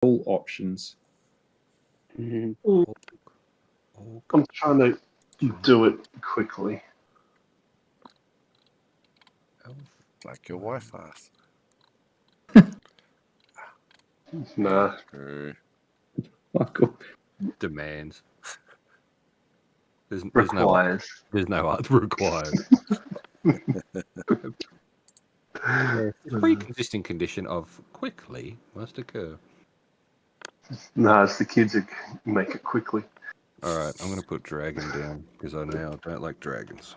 all options. Mm-hmm. I'm trying to do it quickly. Like your wife asked. Nah. Michael. Demands. There's Requires. There's no other required. Pre-existing condition of quickly must occur. No, it's the kids who make it quickly. All right, I'm going to put dragon down because I now don't like dragons.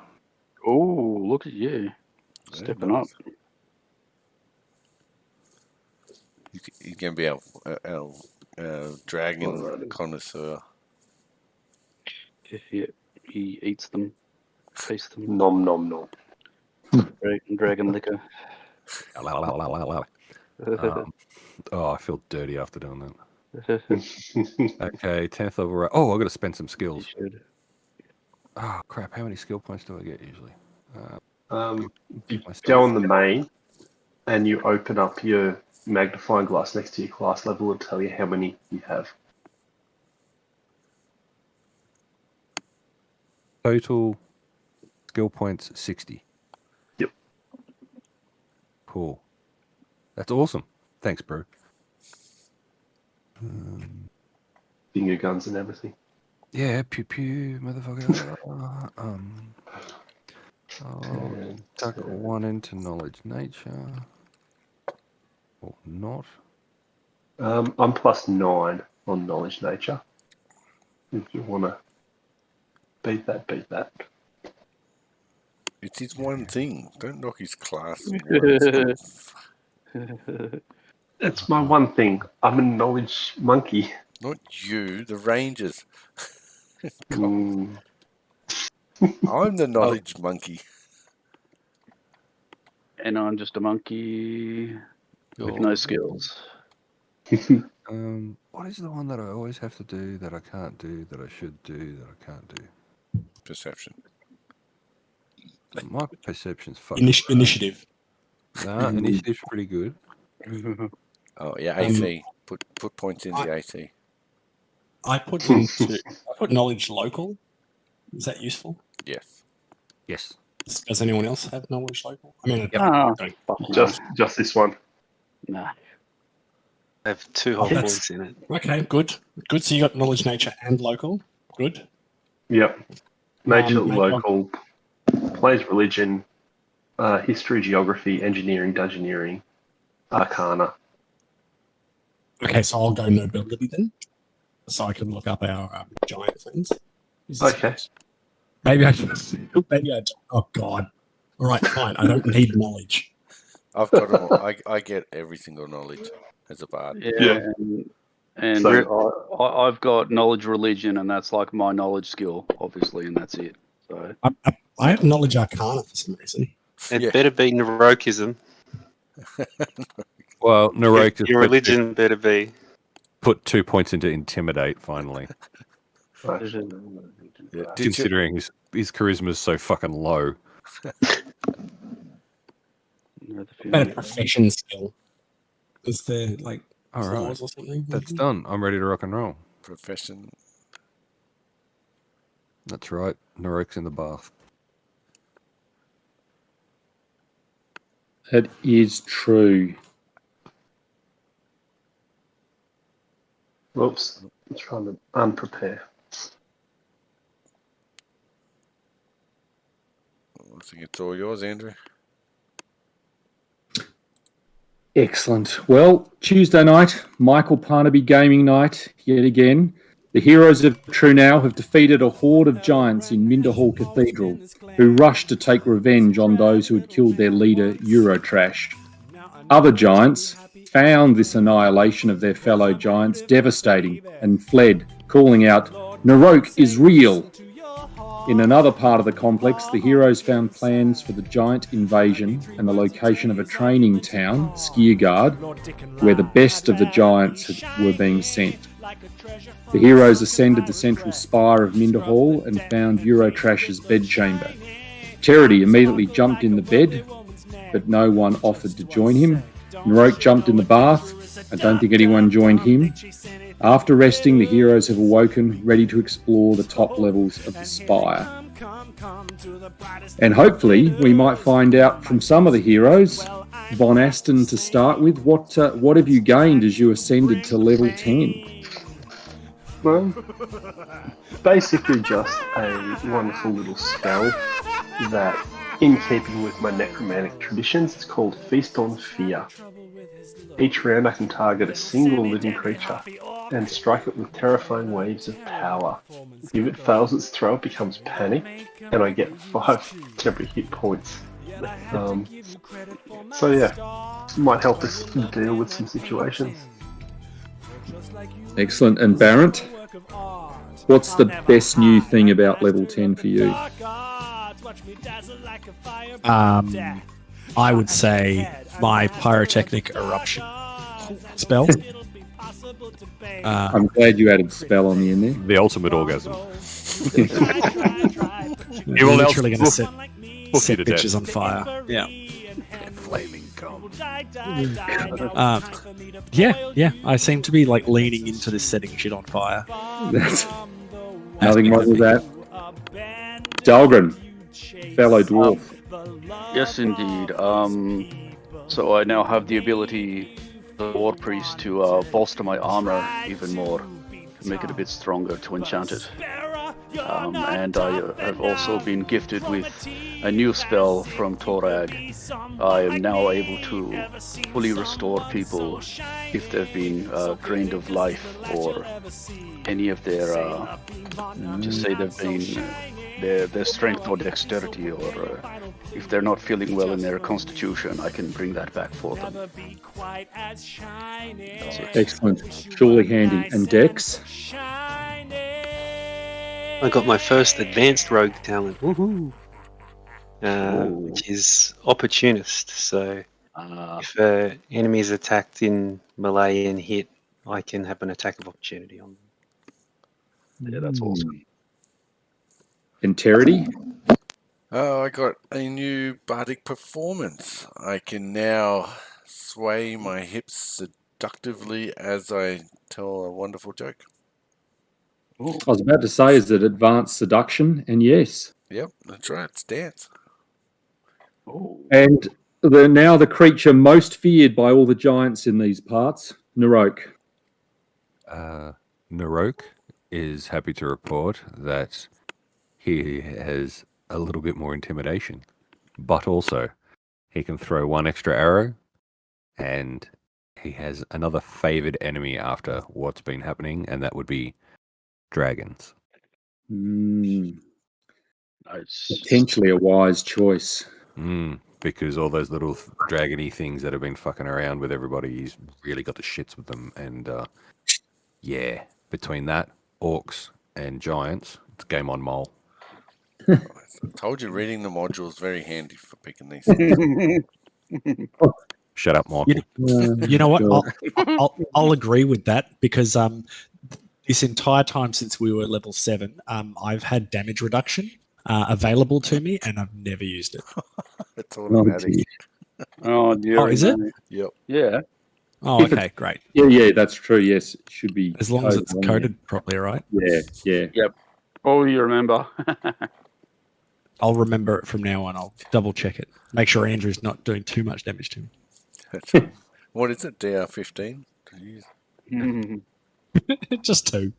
Oh, look at you. Stepping up. You can be our dragon connoisseur. Yeah, he eats them, tastes them. Nom nom nom. Dragon liquor. I feel dirty after doing that. Okay, 10th level. Oh, I've got to spend some skills. Oh, crap. How many skill points do I get usually? You go on the main and you open up your magnifying glass next to your class level and tell you how many you have. Total skill points 60. Yep. Cool. That's awesome. Thanks, bro. Finger guns and everything. Yeah, pew pew, motherfucker. Tuck one into knowledge nature. Or not. I'm +9 on knowledge nature. If you want to beat that. It's his one thing. Don't knock his class. That's my one thing. I'm a knowledge monkey. Not you, the Rangers. Mm. I'm the knowledge monkey. And I'm just a monkey with no skills. What is the one that I always have to do that I can't do that I should do that I can't do? Perception. My perception's fucking initiative. Nah, initiative's pretty good. Oh yeah, AT. Put points into the AT. I put knowledge local. Is that useful? Yes. Yes. Does anyone else have knowledge local? I mean, just this one. Nah. I have 2 whole points in it. Okay, good. So you got knowledge nature and local. Good. Yep. Nature, local, plays religion, history, geography, engineering, dungeoneering, arcana. Okay, so I'll go nobility then, so I can look up our giant friends. Okay. Maybe I oh God. All right, fine. I don't need knowledge. I've got all, I get every single knowledge as a bard. Yeah. And so, I've got knowledge religion, and that's like my knowledge skill, obviously, and that's it. So I have knowledge arcana for some reason. It better be Nerokeism. Well, Nerok your religion better be. Put 2 points into intimidate finally. Yeah. Considering his charisma is so fucking low. About a profession skill. Is there like all right or something? That's done. I'm ready to rock and roll. Profession. That's right. Nerok's in the bath. That is true. Whoops. I'm trying to unprepare. I think it's all yours, Andrew. Excellent. Well, Tuesday night, Michael Parnaby gaming night yet again. The heroes of True Now have defeated a horde of giants in Minderhall Cathedral who rushed to take revenge on those who had killed their leader, Eurotrash. Other giants found this annihilation of their fellow giants devastating and fled, calling out, "Nerok is real!" In another part of the complex, the heroes found plans for the giant invasion and the location of a training town, Skiergard, where the best of the giants were being sent. The heroes ascended the central spire of Minderhall and found Eurotrash's bedchamber. Charity immediately jumped in the bed, but no one offered to join him. Nerok jumped in the bath I don't think anyone joined him. After resting, the heroes have awoken, ready to explore the top levels of the spire. And hopefully, we might find out from some of the heroes. Von Aston, to start with, what have you gained as you ascended to level 10? Well, basically just a wonderful little spell that, in keeping with my necromantic traditions, it's called Feast on Fear. Each round I can target a single living creature and strike it with terrifying waves of power. If it fails its throw, it becomes panic, and I get 5 temporary hit points. So yeah, might help us deal with some situations. Excellent. And Barrett, what's the best new thing about level 10 for you? I would say my pyrotechnic eruption spell. I'm glad you added spell on the end there. The ultimate orgasm. You're will literally going to set you to death. bitches on fire. Yeah. Flaming cum. Yeah. I seem to be like leaning into this setting shit on fire. That's nothing wrong with that. Dahlgren, fellow dwarf. Yes, indeed. So I now have the ability, the War Priest, to bolster my armor even more, to make it a bit stronger, to enchant it. And I have also been gifted with a new spell from Torag. I am now able to fully restore people if they've been drained of life, or any of their, just say they've been, their strength or dexterity, or if they're not feeling well in their constitution, I can bring that back for them. That's it. Excellent. Surely handy. And Dex? I got my first advanced rogue talent, woohoo! Which is opportunist. So if an enemy is attacked in melee and hit, I can have an attack of opportunity on them. Yeah, that's awesome. Enterity? Oh, I got a new bardic performance. I can now sway my hips seductively as I tell a wonderful joke. I was about to say, is it advanced seduction? And yes. Yep, that's right. It's dance. And now the creature most feared by all the giants in these parts, Narok. Narok is happy to report that he has a little bit more intimidation, but also he can throw one extra arrow, and he has another favored enemy after what's been happening, and that would be dragons. Nice. Potentially a wise choice. Because all those little dragony things that have been fucking around with everybody, he's really got the shits with them. And yeah, between that, orcs and giants, it's game on mole. I told you reading the module is very handy for picking these things. Shut up, Michael. You know what? I'll agree with that, because this entire time since we were level 7, I've had damage reduction available to me, and I've never used it. It's automatic. Oh, dear. Oh, is it? Yep. Yeah. Oh, okay, great. Yeah, that's true. Yes, it should be. As long as it's coded properly, right? Yeah. Yep. Oh, you remember. I'll remember it from now on. I'll double check it. Make sure Andrew's not doing too much damage to me. What is it? DR15? Just two.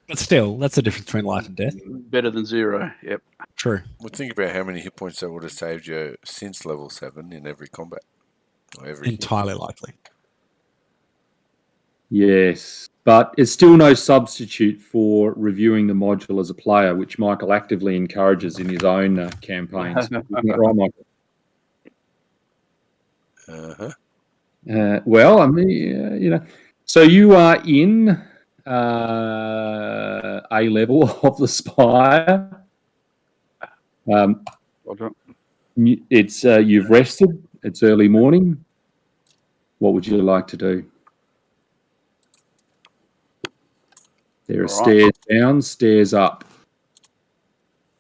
But still, that's the difference between life and death. Better than 0. Yep. True. Well, think about how many hit points that would have saved you since level 7 in every combat. Or every Entirely likely. Yes, but it's still no substitute for reviewing the module as a player, which Michael actively encourages in his own campaigns. Isn't that right, Michael? Well, I mean, so you are in a level of the spire. It's you've rested. It's early morning. What would you like to do? There are stairs down, stairs up.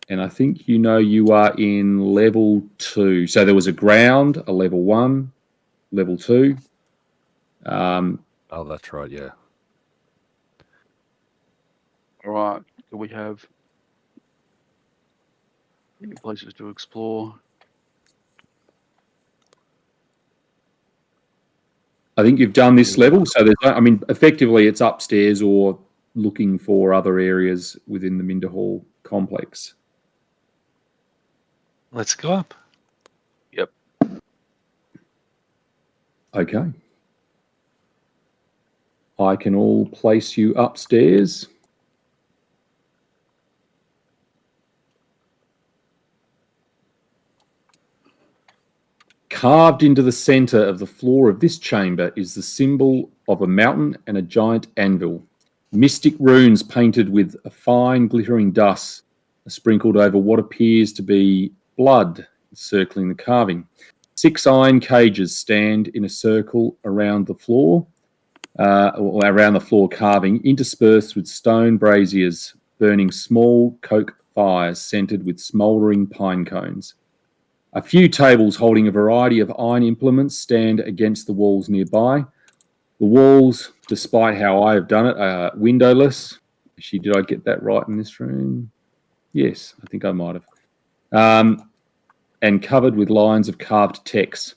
And I think you are in level 2. So there was a ground, a level 1, level 2, Oh, that's right. Yeah. All right. Do we have any places to explore? I think you've done this level, so effectively it's upstairs or looking for other areas within the Minder Hall complex. Let's go up. Yep. Okay. I can all place you upstairs. Carved into the center of the floor of this chamber is the symbol of a mountain and a giant anvil. Mystic runes painted with a fine glittering dust are sprinkled over what appears to be blood encircling the carving. 6 iron cages stand in a circle around the floor, carving, interspersed with stone braziers burning small coke fires scented with smouldering pine cones. A few tables holding a variety of iron implements stand against the walls nearby. The walls, despite how I have done it, are windowless. Did I get that right in this room? Yes, I think I might have. And covered with lines of carved text.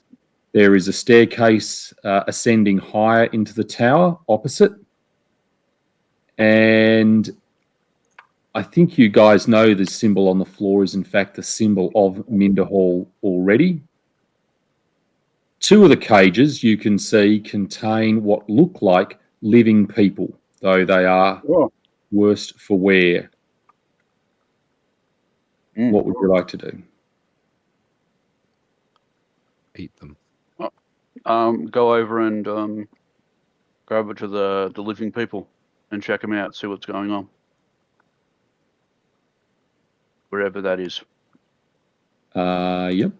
There is a staircase ascending higher into the tower opposite. And I think you guys know the symbol on the floor is in fact the symbol of Minder Hall already. 2 of the cages you can see contain what look like living people, though they are worse for wear. What would you like to do? Eat them. Go over and go over to the living people and check them out, see what's going on. Wherever that is. Yep.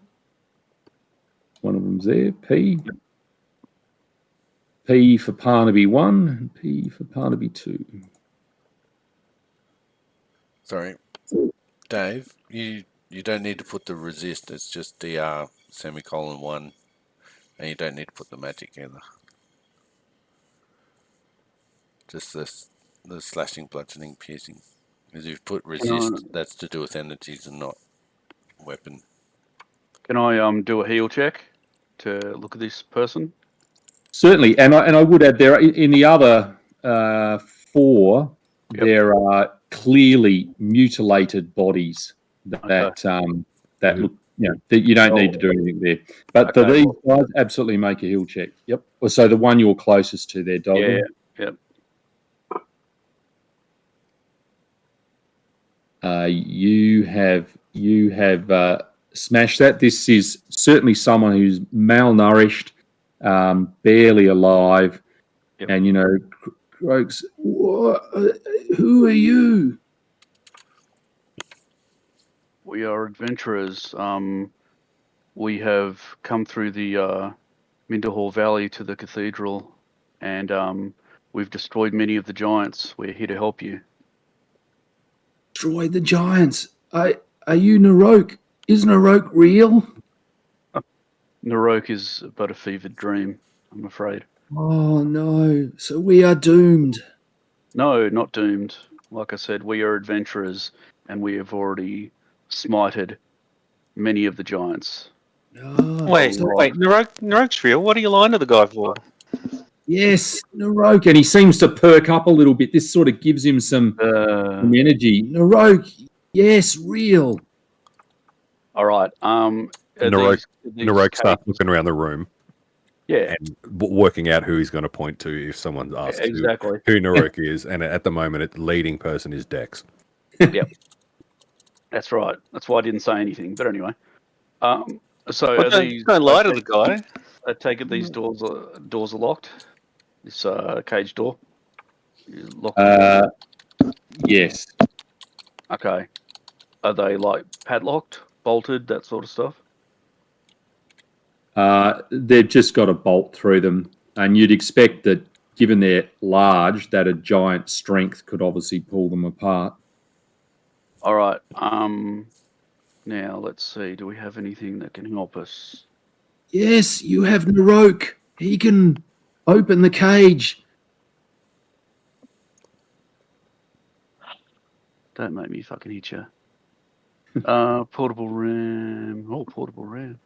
One of them's there. P. P for Parnaby 1 and P for Parnaby 2. Sorry. Dave, you don't need to put the resist. It's just DR semicolon 1. And you don't need to put the magic either. Just the slashing, bludgeoning, piercing. Because if you put resist, that's to do with energies and not weapon. Can I do a heal check to look at this person? Certainly, and I would add there in the other 4, there are clearly mutilated bodies that look, that you don't need to do anything there. But for these guys, absolutely make a heal check. Yep. So the one you're closest to there, Dog. Yeah. Yep. You have smashed that. This is certainly someone who's malnourished, barely alive, and croaks. Who are you? We are adventurers. We have come through the Minder Hall Valley to the cathedral, and we've destroyed many of the giants. We're here to help you. Destroy the giants. Are you Narok? Is Narok real? Narok is but a fevered dream, I'm afraid. Oh no, so we are doomed. No, not doomed. Like I said, we are adventurers, and we have already smited many of the giants. Wait, Narok's real? What are you lying to the guy for? Yes, Narok, and he seems to perk up a little bit. This sort of gives him some energy. Narok, yes, real. All right. Narok starts looking around the room. Yeah. And working out who he's going to point to if someone's asked who Narok is. And at the moment, the leading person is Dex. Yep. That's right. That's why I didn't say anything. But anyway. Don't lie to the guy. I take it these doors are locked. This cage door is locked. Yes. Okay. Are they like padlocked, bolted, that sort of stuff? They've just got a bolt through them, and you'd expect that, given they're large, that a giant strength could obviously pull them apart. All right. Now let's see. Do we have anything that can help us? Yes, you have Narok. He can Open the cage. Don't make me fucking hit you. Portable ram. Oh, portable ram.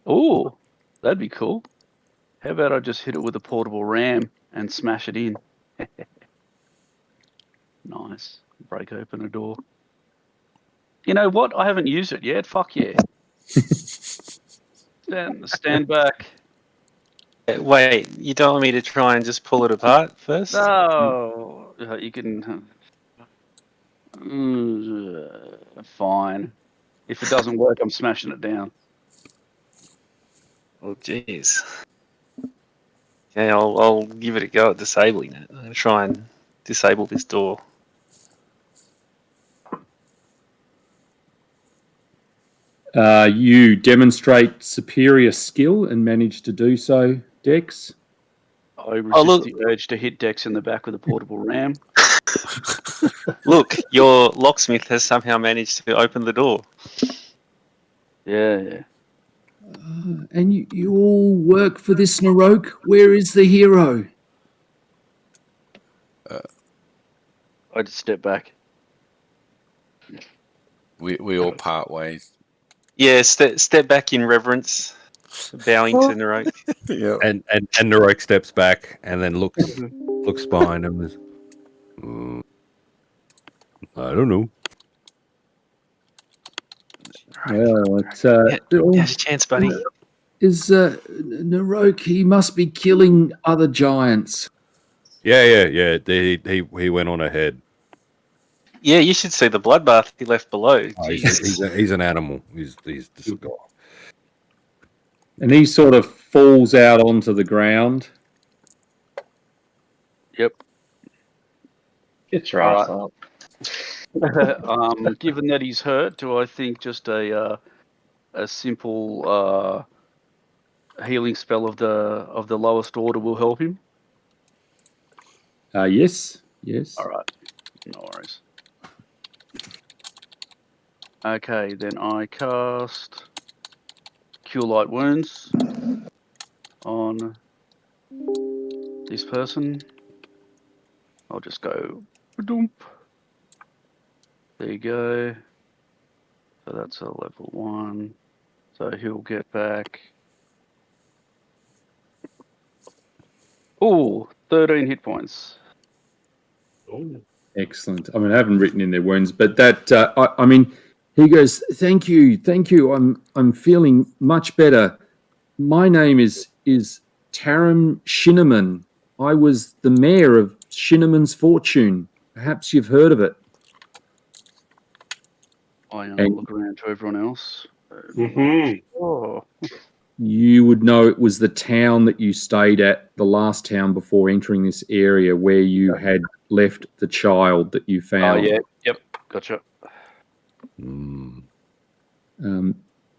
Oh, that'd be cool. How about I just hit it with a portable ram and smash it in? Nice. Break open a door. You know what? I haven't used it yet. Fuck yeah. Stand back. Wait, you don't want me to try and just pull it apart first? No, you can. Fine. If it doesn't work, I'm smashing it down. Oh, jeez. Okay, I'll give it a go at disabling it. I'm going to try and disable this door. You demonstrate superior skill and manage to do so, Dex. I resist the urge to hit Dex in the back with a portable ram. Look, your locksmith has somehow managed to open the door. Yeah. And you all work for this Narok? Where is the hero? I just step back. We all part ways. Yeah, step back in reverence, bowing to Narok. Yeah. And Narok steps back and then looks behind him. I don't know. Well, it's Now's your chance, buddy. is Narok? He must be killing other giants. Yeah. He went on ahead. Yeah, you should see the bloodbath he left below. Oh, Jesus. he's an animal. He's this guy. And he sort of falls out onto the ground. Yep. Get your ass up. Given that he's hurt, do I think just a simple healing spell of the lowest order will help him? Yes. All right. No worries. Okay, then I cast Cure Light Wounds on this person. I'll just go dump. There you go. So that's a level 1. So he'll get back. Oh, 13 hit points. Excellent. I mean, I haven't written in their wounds, but that I mean, he goes, "Thank you. I'm feeling much better. My name is Taram Shinneman. I was the mayor of Shinneman's Fortune. Perhaps you've heard of it." I look around to everyone else. Mm-hmm. Oh. You would know it was the town that you stayed at, the last town before entering this area where you had left the child that you found. Oh, yeah. Yep. Gotcha. And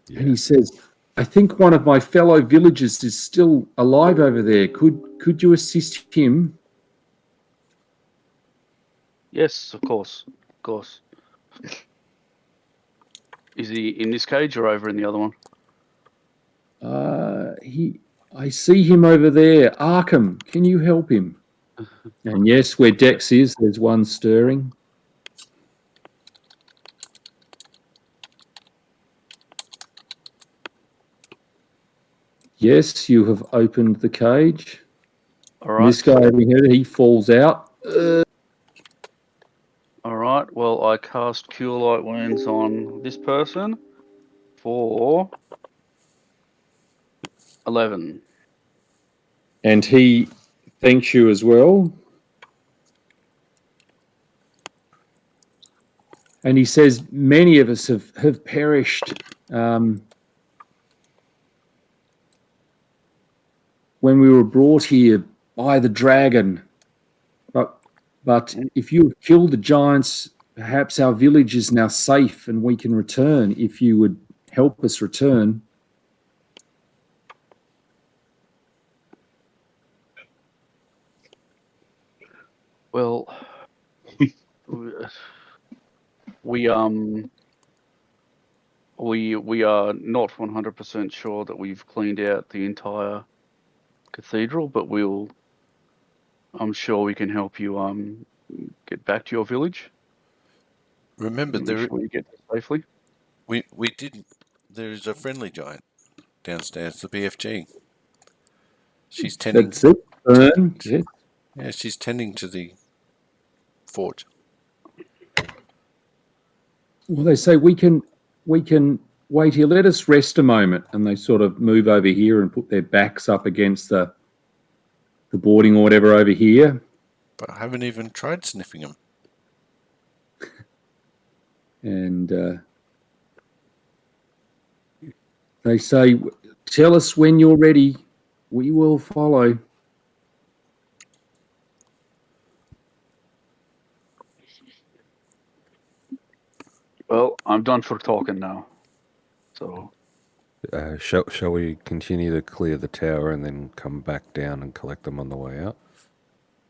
he says, "I think one of my fellow villagers is still alive over there. Could you assist him?" Yes, of course. Of course. Is he in this cage or over in the other one? I see him over there. Arkham, can you help him? And yes, where Dex is, there's one stirring. Yes, you have opened the cage. All right. This guy over here, he falls out. All right. Well, I cast Cure Light Wounds on this person for 11. And he thanks you as well. And he says, "Many of us have perished when we were brought here by the dragon. But if you have killed the giants, perhaps our village is now safe and we can return if you would help us return." Well, we are not 100% sure that we've cleaned out the entire cathedral, but I'm sure we can help you get back to your village. Remember, Make sure you get there safely. we didn't. There is a friendly giant downstairs, the BFG. She's tending. That's it. Burn. Yes. Yeah, she's tending to the forge. Well, they say we can wait here. Let us rest a moment, and they sort of move over here and put their backs up against the boarding or whatever over here. But I haven't even tried sniffing them. And they say, "Tell us when you're ready. We will follow." Well, I'm done for talking now. So, Shall we continue to clear the tower and then come back down and collect them on the way out?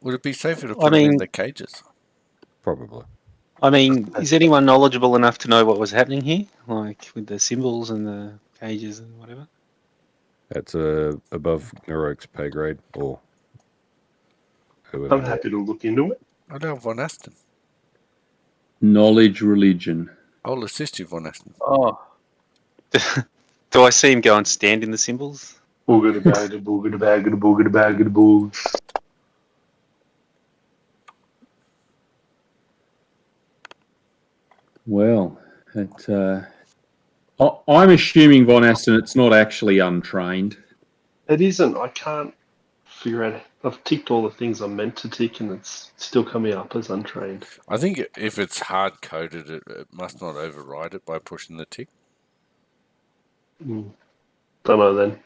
Would it be safer to put them in the cages? Probably. I mean, is anyone knowledgeable enough to know what was happening here? Like with the symbols and the cages and whatever? That's above Nerok's pay grade, or whoever. I'm happy to look into it. I know Von Aston. Knowledge, religion. I'll assist you, Von Aston. oh, Do I see him go and stand in the symbols? Boogada bagada boogada bagada boogada bagada boog. Well, I'm assuming Von Aston it's not actually untrained. It isn't. I can't figure out. I've ticked all the things I'm meant to tick, and it's still coming up as untrained. I think if it's hard coded, it must not override it by pushing the tick. Don't know then.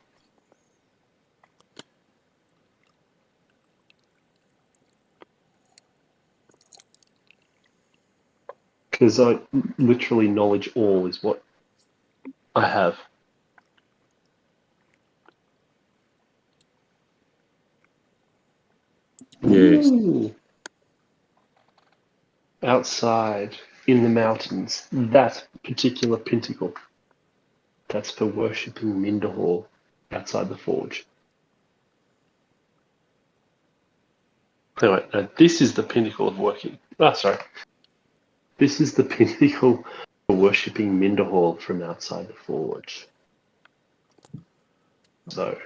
Because I literally knowledge all is what I have. Yes. Ooh. Outside in the mountains, that particular pinnacle. That's for worshipping Minderhall outside the forge. Anyway, no, this is the pinnacle of working. Sorry. This is the pinnacle for worshipping Minderhall from outside the forge. So,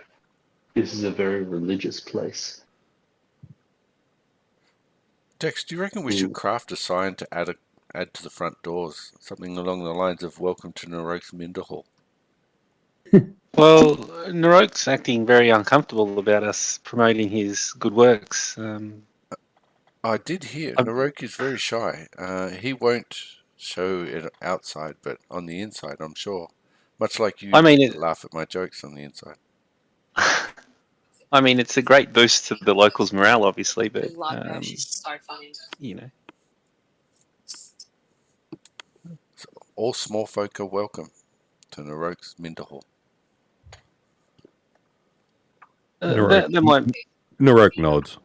this is a very religious place. Dex, do you reckon we should craft a sign to add to the front doors? Something along the lines of "Welcome to Nerok's Minderhall." Well, Nerok's acting very uncomfortable about us promoting his good works. I did hear Nerok is very shy. He won't show it outside, but on the inside, I'm sure. Much like you laugh at my jokes on the inside. I mean, it's a great boost to the locals' morale, obviously, but I love her. She's so funny. you know. So all small folk are welcome to Nerok's Minderhall. That might. Nerok nods.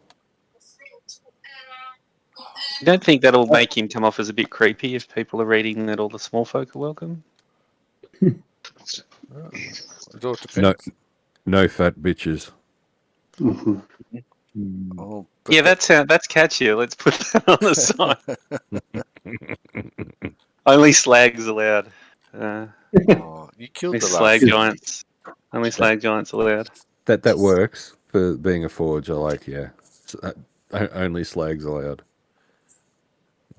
You don't think that'll make him come off as a bit creepy if people are reading that all the small folk are welcome? It all depends. No fat bitches. Oh, Yeah, that's catchier. Let's put that on the sign. Only slags allowed. You killed Only the slag last. giants. Only slag giants allowed. That works for being a forge. I like, yeah. So, only slags allowed.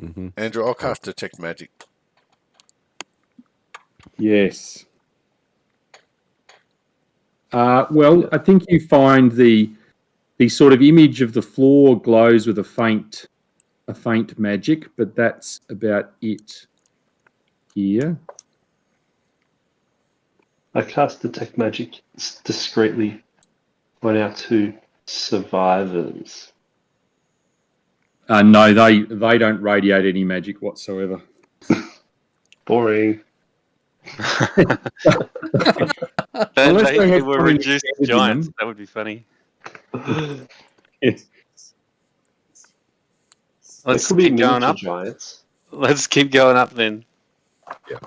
Mm-hmm. Andrew, I'll cast Detect Magic. Yes. Well, I think you find the sort of image of the floor glows with a faint magic, but that's about it here. I cast Detect Magic discreetly on our two survivors. No, they don't radiate any magic whatsoever. Boring. They were reduced giants. That would be funny. Yes. Let's could be keep going up. Giants. Let's keep going up then. Yeah.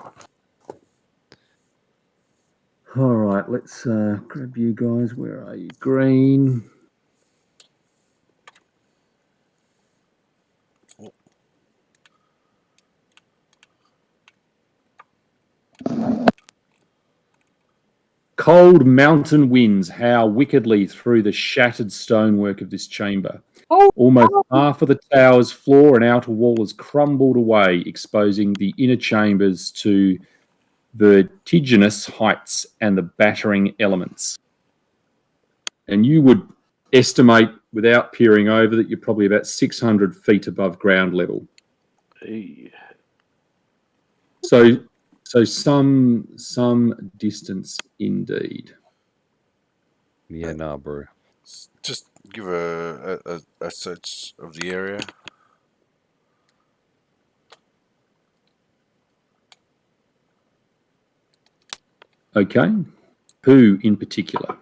All right, let's grab you guys. Where are you? Green. Cold mountain winds howl wickedly through the shattered stonework of this chamber. Almost half of the tower's floor and outer wall has crumbled away, exposing the inner chambers to vertiginous heights and the battering elements. And you would estimate, without peering over, that you're probably about 600 feet above ground level. Hey. So some distance indeed. Yeah, nah, bro. Just give a search of the area. Okay. Who in particular?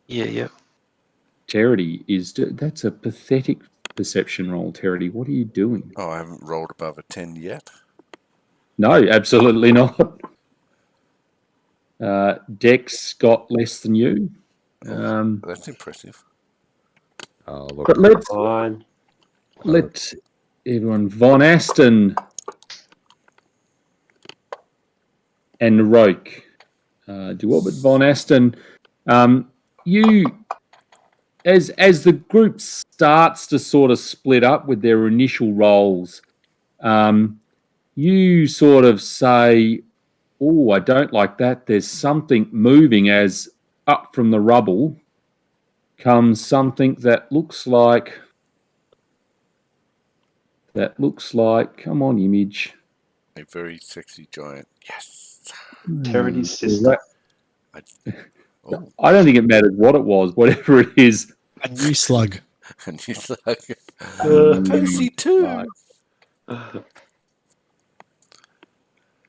Yeah. Terity that's a pathetic perception roll, Terity. What are you doing? Oh, I haven't rolled above a 10 yet. No, absolutely not. Dex got less than you. That's impressive. Look, But let's Fine. let everyone. Von Aston and Roke do what? But Von Aston, you, as the group starts to sort of split up with their initial roles, you sort of say, "Oh, I don't like that. There's something moving." As up from the rubble comes something that looks like. Come on, image. A very sexy giant. Yes. Terity's sister. Oh, I don't think it matters what it was, whatever it is. A new slug. and he's like, Percy too.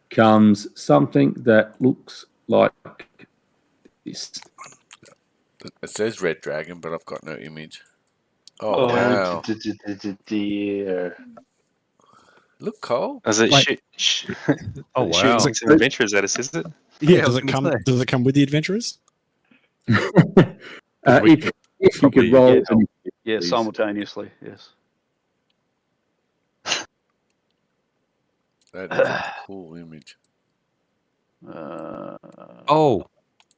Comes something that looks like this. It says red dragon, but I've got no image. Oh, wow. Dear. Look, Cole. Is it Like- Oh, wow. shooting some adventurers at us, is it? Yeah, I does was it gonna come? say. Does it come with the adventurers? If you probably- could roll, Yeah, please. simultaneously, yes. That is a cool image. Oh,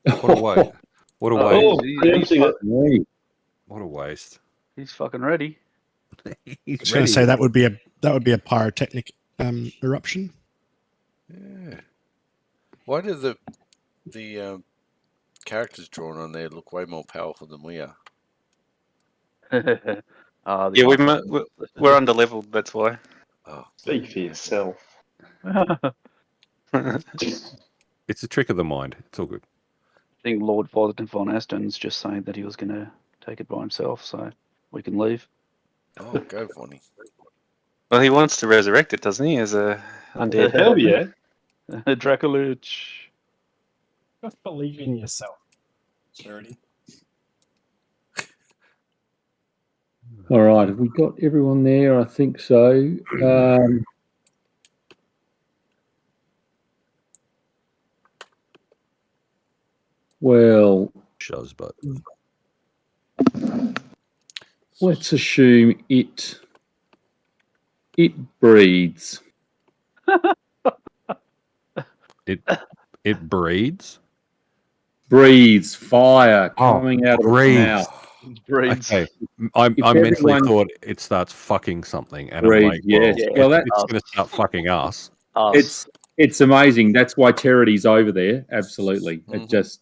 what a waste. What a Oh, waste. Preempting it. Hey, What a waste. He's fucking ready. I was going to say that would be a pyrotechnic eruption. Yeah. Why do the characters drawn on there look way more powerful than we are? Yeah, we're under leveled. That's why. Oh, Speak for yourself. It's a trick of the mind. It's all good. I think Lord Fotherton von Aston's just saying that he was going to take it by himself, so we can leave. oh, go, Vonnie. Well, he wants to resurrect it, doesn't he? As a undead. Hell yeah. Dracolich. Just believe in yourself, Charity. all right, have we got everyone there? I think so. Well, Shuzbutt. let's assume it breeds. It breeds? Breathes fire Oh, coming out of its breathes. mouth. Breeds. Okay. I If mentally everyone- thought it starts fucking something. And Breeds, I'm like, yes. well, Well, it's going to start fucking us. Us. It's amazing. That's why Terity's over there. Absolutely. Mhm. It just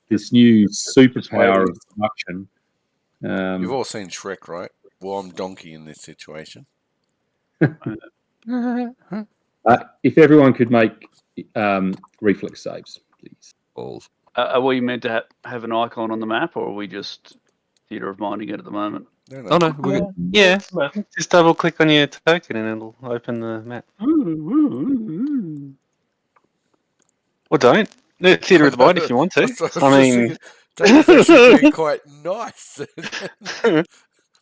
this new superpower of production. You've all seen Shrek, right? Well, I'm Donkey in this situation. If everyone could make reflex saves, please. Balls. Are we meant to have an icon on the map, or are we just theatre of minding it at the moment? No, Oh, no. We're good. Yeah, just double click on your token and it'll open the map. Or don't. No, theatre of the mind if you want to. I mean, that's actually being quite nice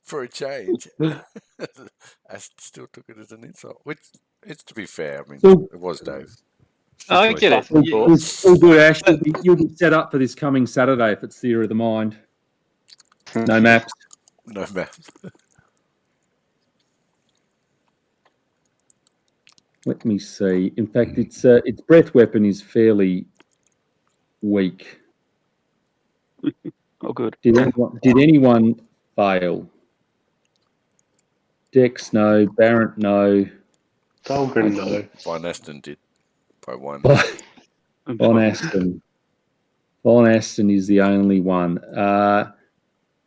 for a change. I still took it as an insult, which it's to be fair. I mean, So- it was Dave. Oh, I get it. Yeah. It's all good, Ash. You'll be set up for this coming Saturday if it's Theatre of the Mind. No maps. No math. Let me see. In fact, its breath weapon is fairly weak. Oh, good. Did anyone fail? Dex, no. Barrett, no. Dahlgren, no. Von Aston did by one. Von Aston. Von Aston is the only one.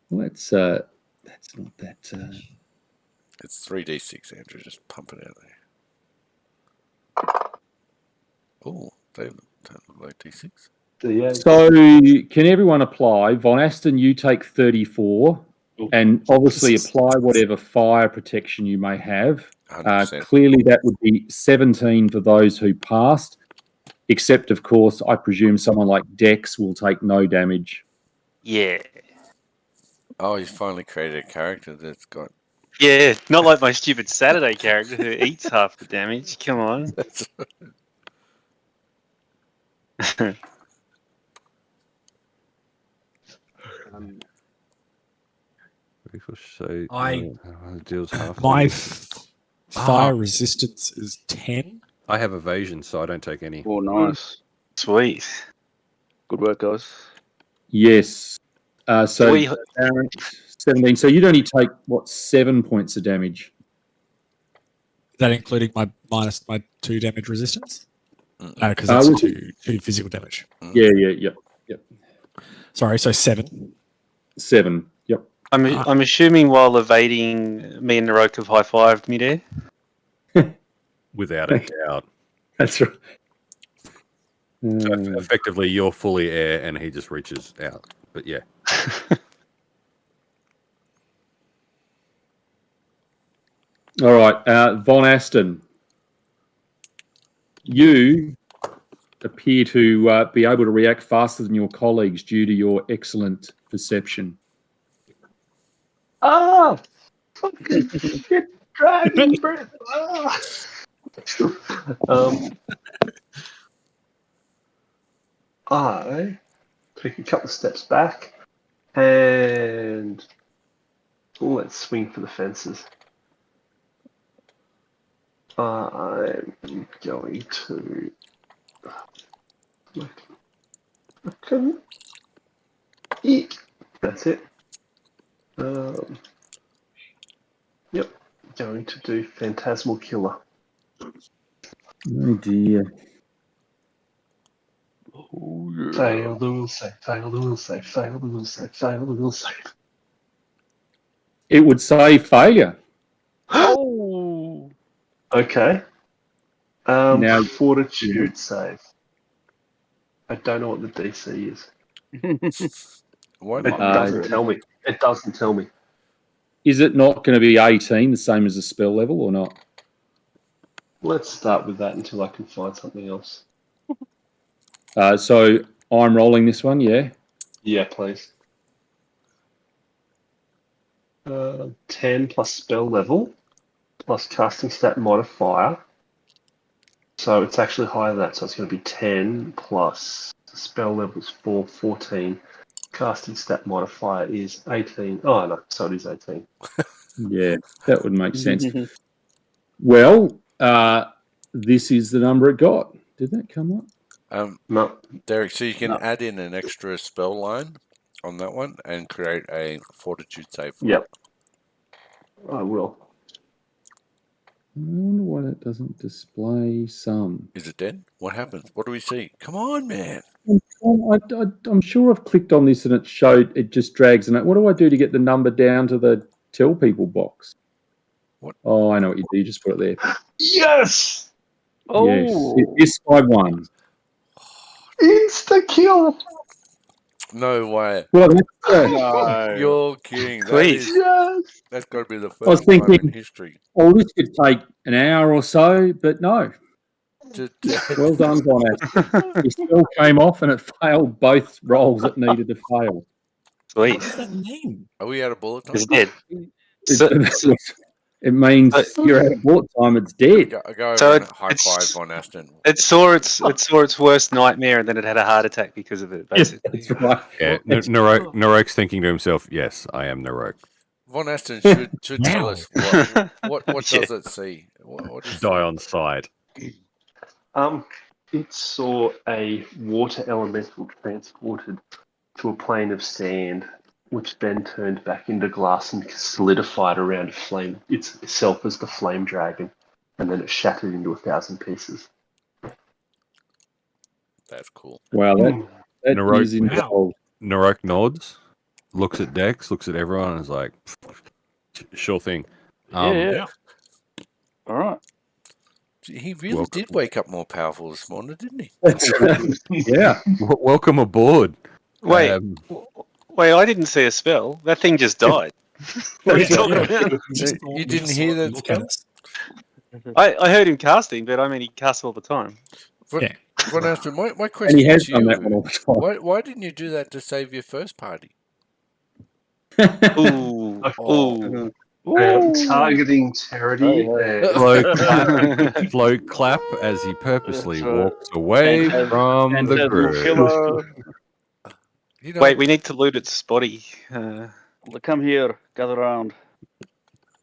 That's not that. It's 3d6, Andrew. Just pump it out there. Oh, they don't look like d6. Yeah. So, can everyone apply? Von Aston, you take 34, and obviously apply whatever fire protection you may have. 100%. Clearly, that would be 17 for those who passed, except, of course, I presume someone like Dex will take no damage. Yeah. Oh, you finally created a character that's got... Yeah, not like my stupid Saturday character who eats half the damage. Come on. So deals half. My fire resistance is 10. I have evasion, so I don't take any. Oh, nice. Sweet. Good work, guys. Yes. So, We- Barrett, 17. So, you'd only take, 7 points of damage? Is that including my minus my 2 damage resistance? No, because was that's it- two physical damage. Yeah. Sorry, so 7. 7. Yep. I'm assuming while evading, me and Naroka have high-fived midair. Without a doubt. That's right. So effectively, you're fully air, and he just reaches out. But yeah. All right, Von Aston, you appear to be able to react faster than your colleagues due to your excellent perception. Ah! Fucking shit, dragon breath! Ah! I take a couple of steps back and let's swing for the fences. I'm going to. I can eat. That's it. Yep. Going to do Phantasmal Killer. Oh dear. Fail the will save, fail the will save, fail the will save, fail the will save. It would say failure. Oh! Okay. Now- Fortitude save. I don't know what the DC is. Why It not? doesn't tell me. It doesn't tell me. Is it not going to be 18, the same as the spell level, or not? Let's start with that until I can find something else. So I'm rolling this one, yeah? Yeah, please. 10 plus spell level plus casting stat modifier. So it's actually higher than that. So it's going to be 10 plus spell level's 14. Casting stat modifier is 18. Oh, no. So it is 18. Yeah, that would make sense. Well, this is the number it got. Did that come up? No. Derek, so you can add in an extra spell line on that one and create a fortitude save. Yep. I will. I wonder why that doesn't display some. Is it dead? What happens? What do we see? Come on, man. I'm sure I've clicked on this and it showed, it just drags. And what do I do to get the number down to the tell people box? What? Oh, I know what you do. You just put it there. Yes! Yes. It's by 1. Insta kill! No way. Well, No. You're kidding. Please. Yes! That's got to be the was first time in thinking- history. well, this could take an hour or so, but no. Well done, Von Aston. He still came off and it failed both rolls it needed to fail. Sweet. What does that mean? Are we out of bullet time? It's dead. It- It means you're out of bullet time. It's dead. Go So over and high it's- five Von Aston. It saw its worst nightmare, and then it had a heart attack because of it. Basically, That's right. Yeah, Narok's thinking to himself, yes, I am Narok. Von Aston should tell Wow. us what Yeah. does it see? What is Die on sight. It saw a water elemental transported to a plane of sand, which then turned back into glass and solidified around a flame itself as the flame dragon, and then it shattered into 1,000 pieces. That's cool. Wow, that Narok- is involved. Narok nods, looks at Dex, looks at everyone, and is like, sure thing. Yeah. All right. He really Welcome. did wake up more powerful this morning, didn't he? Yeah. Welcome aboard. wait, Um, wait! I didn't see a spell. That thing just died. What are you talking about? You didn't hear that Look at spell? us. I heard him casting, but I mean he casts all the time. Yeah. Von Aston, my And question he has to done you: that one all the time. why didn't you do that to save your first party? Ooh, ooh. Targeting Charity. Slow clap as he purposely That's right. walks away from And the says, group. "Hello." You know, Wait, we need to loot its body. Come here, gather around.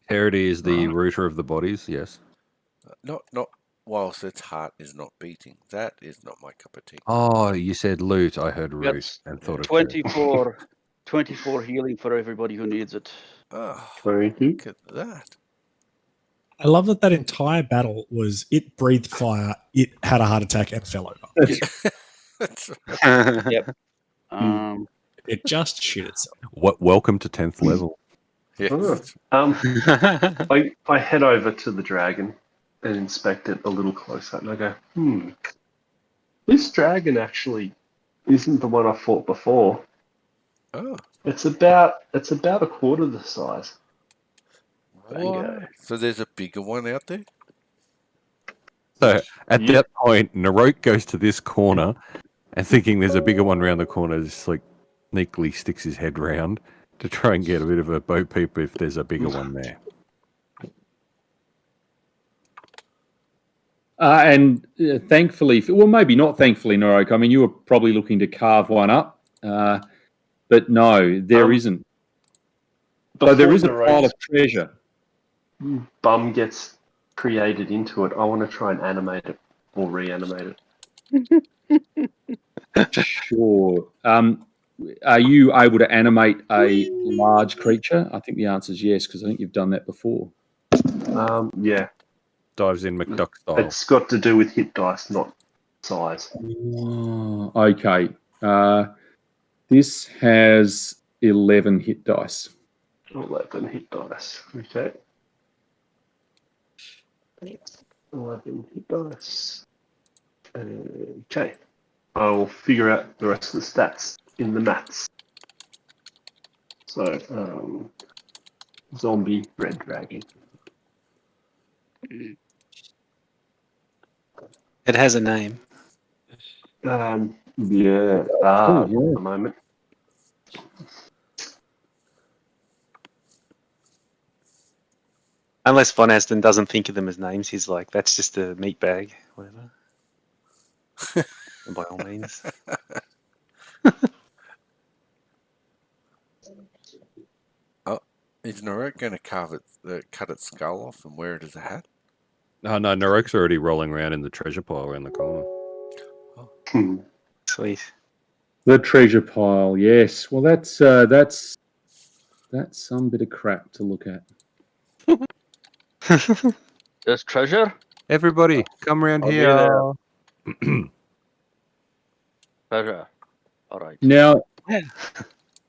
Charity is the router of the bodies, yes. not whilst its heart is not beating. That is not my cup of tea. Oh, you said loot. I heard root That's and thought of Charity. 24 healing for everybody who needs it. Oh, Very good. look at that. I love that entire battle was it breathed fire, it had a heart attack, and fell over. That's right. It just shit itself. Welcome to 10th level. Yeah. I head over to the dragon and inspect it a little closer, and I go, this dragon actually isn't the one I fought before. Oh, It's about a quarter the size. what? So there's a bigger one out there? So at Yeah. that point, Narok goes to this corner and thinking there's a bigger one around the corner, just like sneakily sticks his head round to try and get a bit of a bo peep if there's a bigger one there. Thankfully, well, maybe not thankfully, Narok. I mean, you were probably looking to carve one up, but no, there isn't. So there is a pile of treasure. Bum gets created into it. I want to try and animate it or reanimate it. Sure. Are you able to animate a large creature? I think the answer is yes, because I think you've done that before. Yeah, Dives in McDuck style. it's got to do with hit dice, not size. Oh, okay. This has 11 hit dice. 11 hit dice. Okay. 11 hit dice. Okay. I'll figure out the rest of the stats in the maths. So, zombie red dragon. It has a name. Yeah. yeah. At the moment. Unless Von Aston doesn't think of them as names, he's like, that's just a meat bag, whatever. By all means. Is Narok going to cut its skull off and wear it as a hat? No, Narok's already rolling around in the treasure pile around the corner. Sweet. The treasure pile, yes. Well, that's some bit of crap to look at. There's treasure. Everybody, come around I'll be here. Treasure. All right. Now,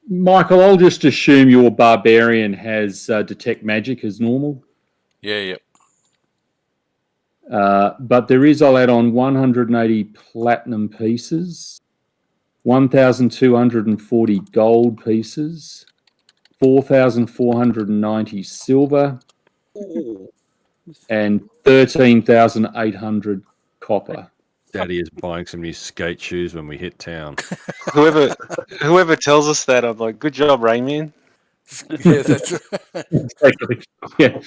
Michael, I'll just assume your barbarian has detect magic as normal. Yeah. But there is, I'll add on 180 platinum pieces, 1,240 gold pieces, 4,490 silver, and 13,800 copper. Daddy is buying some new skate shoes when we hit town. Whoever tells us that, I'm like, good job, Rain Man. Yeah, that's right. Yeah.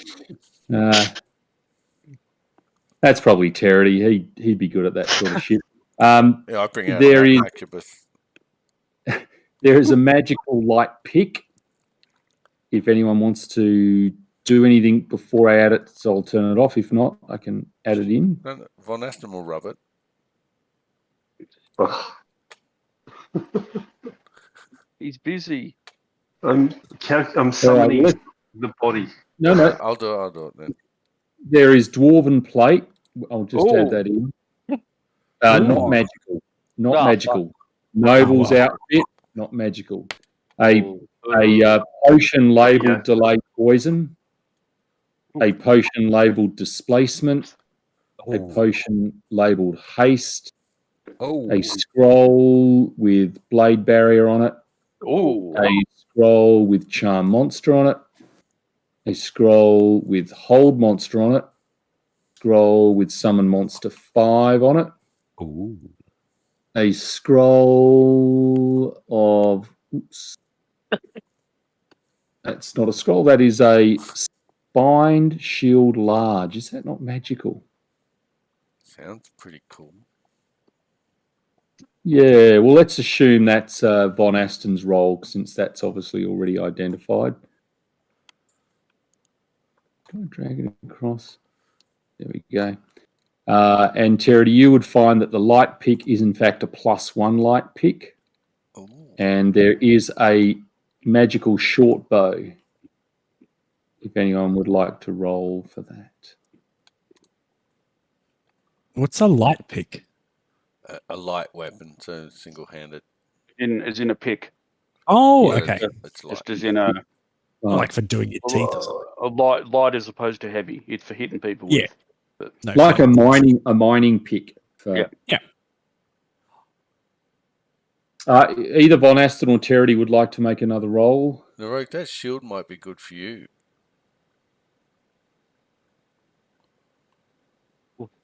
That's probably Terry. He'd be good at that sort of shit. Yeah, I bring out There an is Incubus. there is a magical light pick. If anyone wants to do anything before I add it, so I'll turn it off. If not, I can add it in. No, Von Aston will rub it. He's busy. I'm summoning All right, the body. No. I'll do it then. There is Dwarven Plate. I'll just add that in. Not magical. Not magical. Noble's outfit, not magical. A potion labeled delayed poison. A potion labeled displacement. A potion labeled haste. A scroll with blade barrier on it. A scroll with charm monster on it. A scroll with hold monster on it. Scroll with summon monster 5 on it. Ooh. A scroll of that's not a scroll, that is a spined shield large. Is that not magical? Sounds pretty cool. Yeah, well, let's assume that's Von Aston's role, since that's obviously already identified. Can I drag it across? There we go. And Terry, you would find that the light pick is in fact a +1 light pick. Ooh. And there is a magical short bow, if anyone would like to roll for that. What's a light pick? A light weapon, so single-handed. As in a pick. Oh, Yeah, okay. It's light. Just as in a Like for doing your teeth or something. a light as opposed to heavy. It's for hitting people Yeah. with. No, Like fine. a mining pick. For, Yeah. either Von Aston or Terry would like to make another roll. No, Rogue, that shield might be good for you.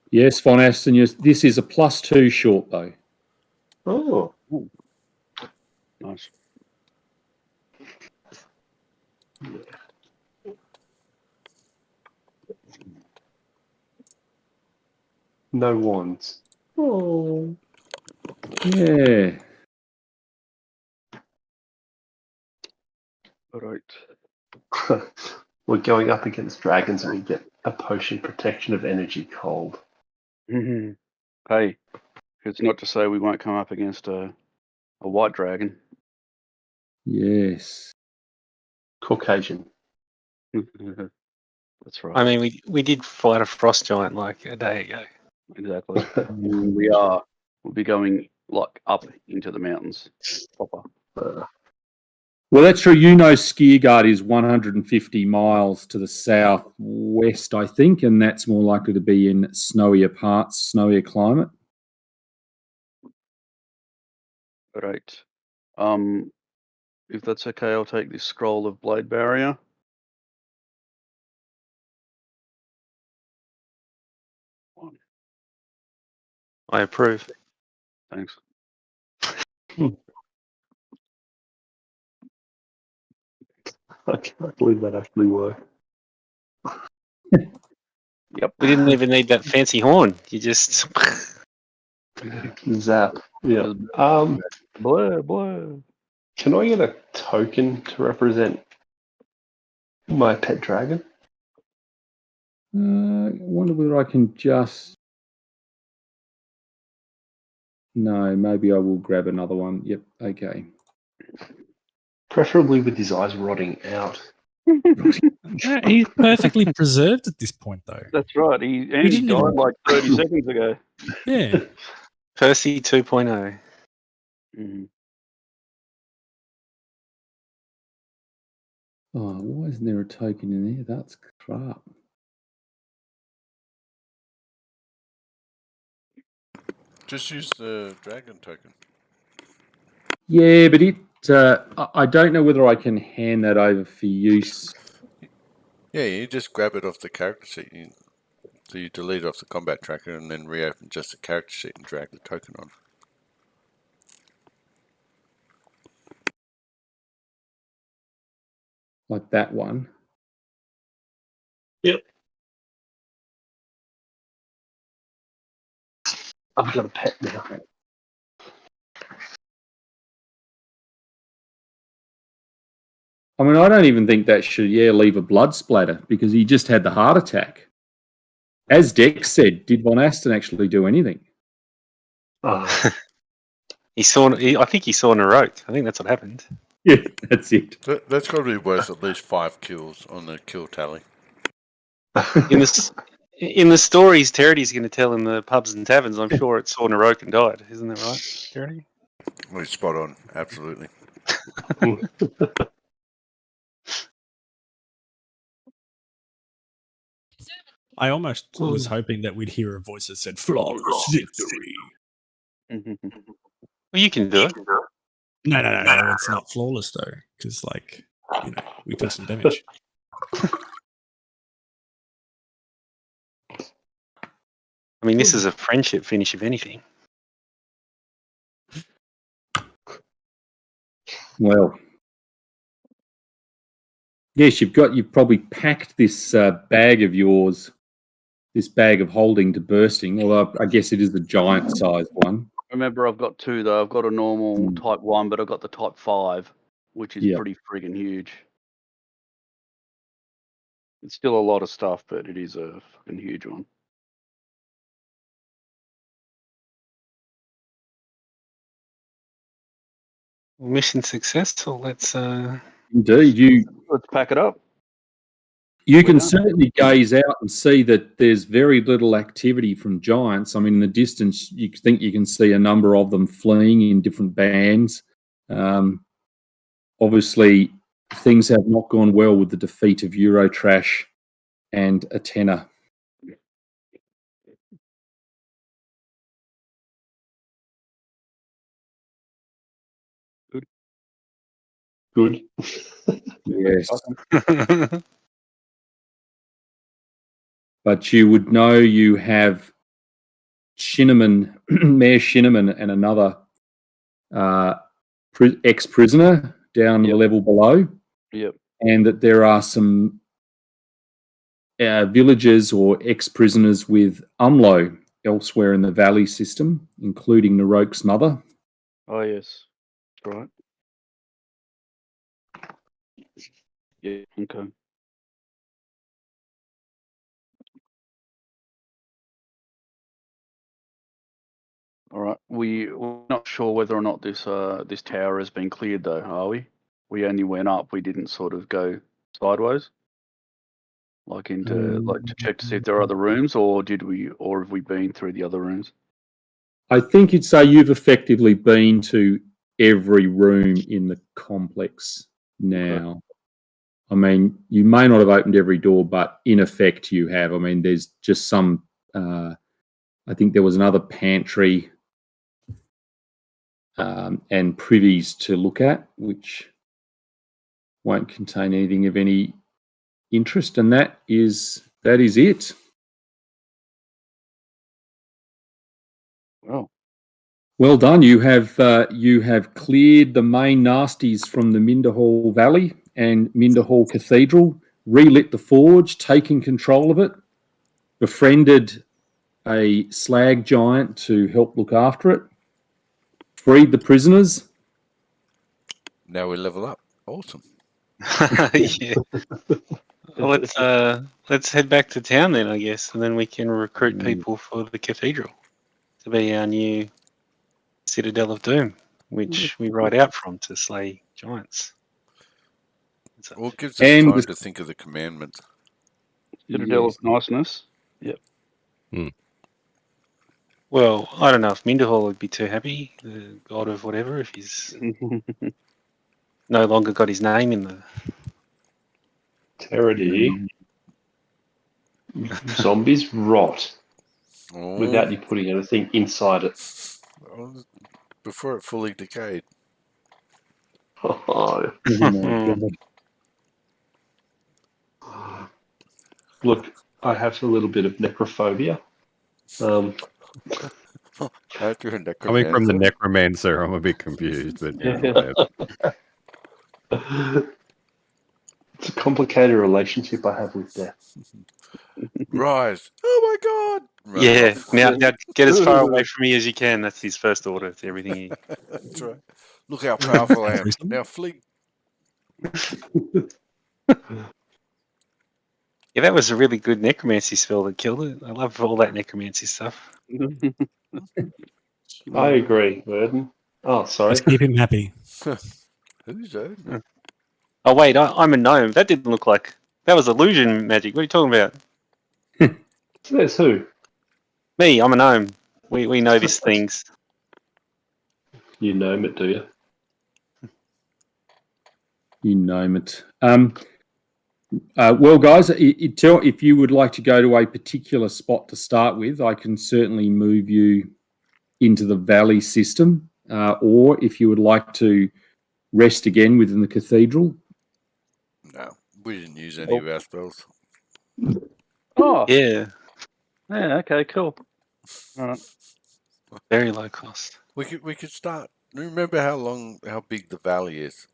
Yes, Von Aston, this is a +2 short bow. Oh. Nice. No wands. Oh. Yeah. All right. We're going up against dragons and we get a potion protection of energy cold. Hey, it's not to say we won't come up against a white dragon. Yes. Caucasian. That's right. I mean, we did fight a frost giant like a day ago. Exactly. We'll be going like up into the mountains. Proper. Well, that's true. Skiergard is 150 miles to the southwest, I think, and that's more likely to be in snowier parts, snowier climate. All right. If that's okay, I'll take this scroll of blade barrier. I approve. Thanks. I can't believe that actually worked. Yep. We didn't even need that fancy horn. You just Zap. Yeah. Blah, blah. Can I get a token to represent my pet dragon? I wonder whether I can just... No, maybe I will grab another one. Yep, okay. Preferably with his eyes rotting out. No, he's perfectly preserved at this point, though. That's right. He didn't died even- like 30 seconds ago. Yeah. Percy 2.0. Oh, why isn't there a token in there? That's crap. Just use the dragon token. Yeah, but I don't know whether I can hand that over for use. Yeah, you just grab it off the character sheet. So you delete it off the combat tracker and then reopen just the character sheet and drag the token on. Like that one. Yep. I've got a pet now. I mean, I don't even think that should, leave a blood splatter because he just had the heart attack. As Dex said, did Von Aston actually do anything? Oh, I think he saw Narok. I think that's what happened. Yeah, that's it. That's got to be worth at least 5 kills on the kill tally. In the stories Territy's going to tell in the pubs and taverns, I'm sure it saw Narok and died. Isn't that right, Terity? Well, spot on, absolutely. I almost was hoping that we'd hear a voice that said "flawless victory." Well, you can do it. No, it's not flawless though, because we took some damage. I mean, this is a friendship finish, if anything. Well, yes, you've probably packed this bag of yours, this bag of holding to bursting. Although I guess it is the giant-sized one. Remember, I've got 2 though. I've got a normal Type 1, but I've got the Type 5, which is pretty friggin' huge. It's still a lot of stuff, but it is a fucking huge one. Mission successful. Let's Indeed, let's pack it up. You can certainly gaze out and see that there's very little activity from giants. I mean, in the distance, you think you can see a number of them fleeing in different bands. Obviously, things have not gone well with the defeat of Eurotrash and Athena. Good. Yes. But you would know you have Mayor Shinneman and another ex-prisoner down the level below. Yep. And that there are some villagers or ex-prisoners with Umlo elsewhere in the valley system, including Narok's mother. Oh, yes. That's right. Yeah, okay. All right. We're not sure whether or not this tower has been cleared, though, are we? We only went up. We didn't sort of go sideways, to check to see if there are other rooms, or have we been through the other rooms? I think you'd say you've effectively been to every room in the complex now. Okay. I mean, you may not have opened every door, but in effect you have. I mean, there's just some, I think there was another pantry and privies to look at, which won't contain anything of any interest, and that is it. Well done. You have cleared the main nasties from the Minderhall Valley and Minderhall Cathedral, relit the forge, taken control of it, befriended a slag giant to help look after it, freed the prisoners. Now we level up. Awesome. Yeah. Well, let's head back to town then, I guess, and then we can recruit people for the cathedral to be our new Citadel of Doom, which we ride out from to slay giants. Well, it gives us time to think of the commandments. Citadel of Niceness. Yep. Well, I don't know if Minderhall would be too happy, the god of whatever, if he's no longer got his name in the... Terity. Zombies rot without you putting anything inside it. Before it fully decayed. Oh. Look, I have a little bit of necrophobia. Coming from the necromancer, I'm a bit confused, but It's a complicated relationship I have with death. Rise! Oh my God! Run Yeah. off. Now get as far away from me as you can. That's his first order to everything. That's right. Look how powerful I am. Now flee. Yeah, that was a really good necromancy spell that killed it. I love all that necromancy stuff. I agree, Burden. Oh, sorry. Let's keep him happy. Who's that? Oh wait, I'm a gnome. That didn't look like that was illusion magic. What are you talking about? Says who? Me, I'm a gnome. We know these things. You know it, do you? You name it. Well, guys, if you would like to go to a particular spot to start with, I can certainly move you into the valley system, or if you would like to rest again within the cathedral. No, we didn't use any of our spells. Oh, Yeah, yeah. Okay, cool. All right. very low cost. We could start. Remember how big the valley is.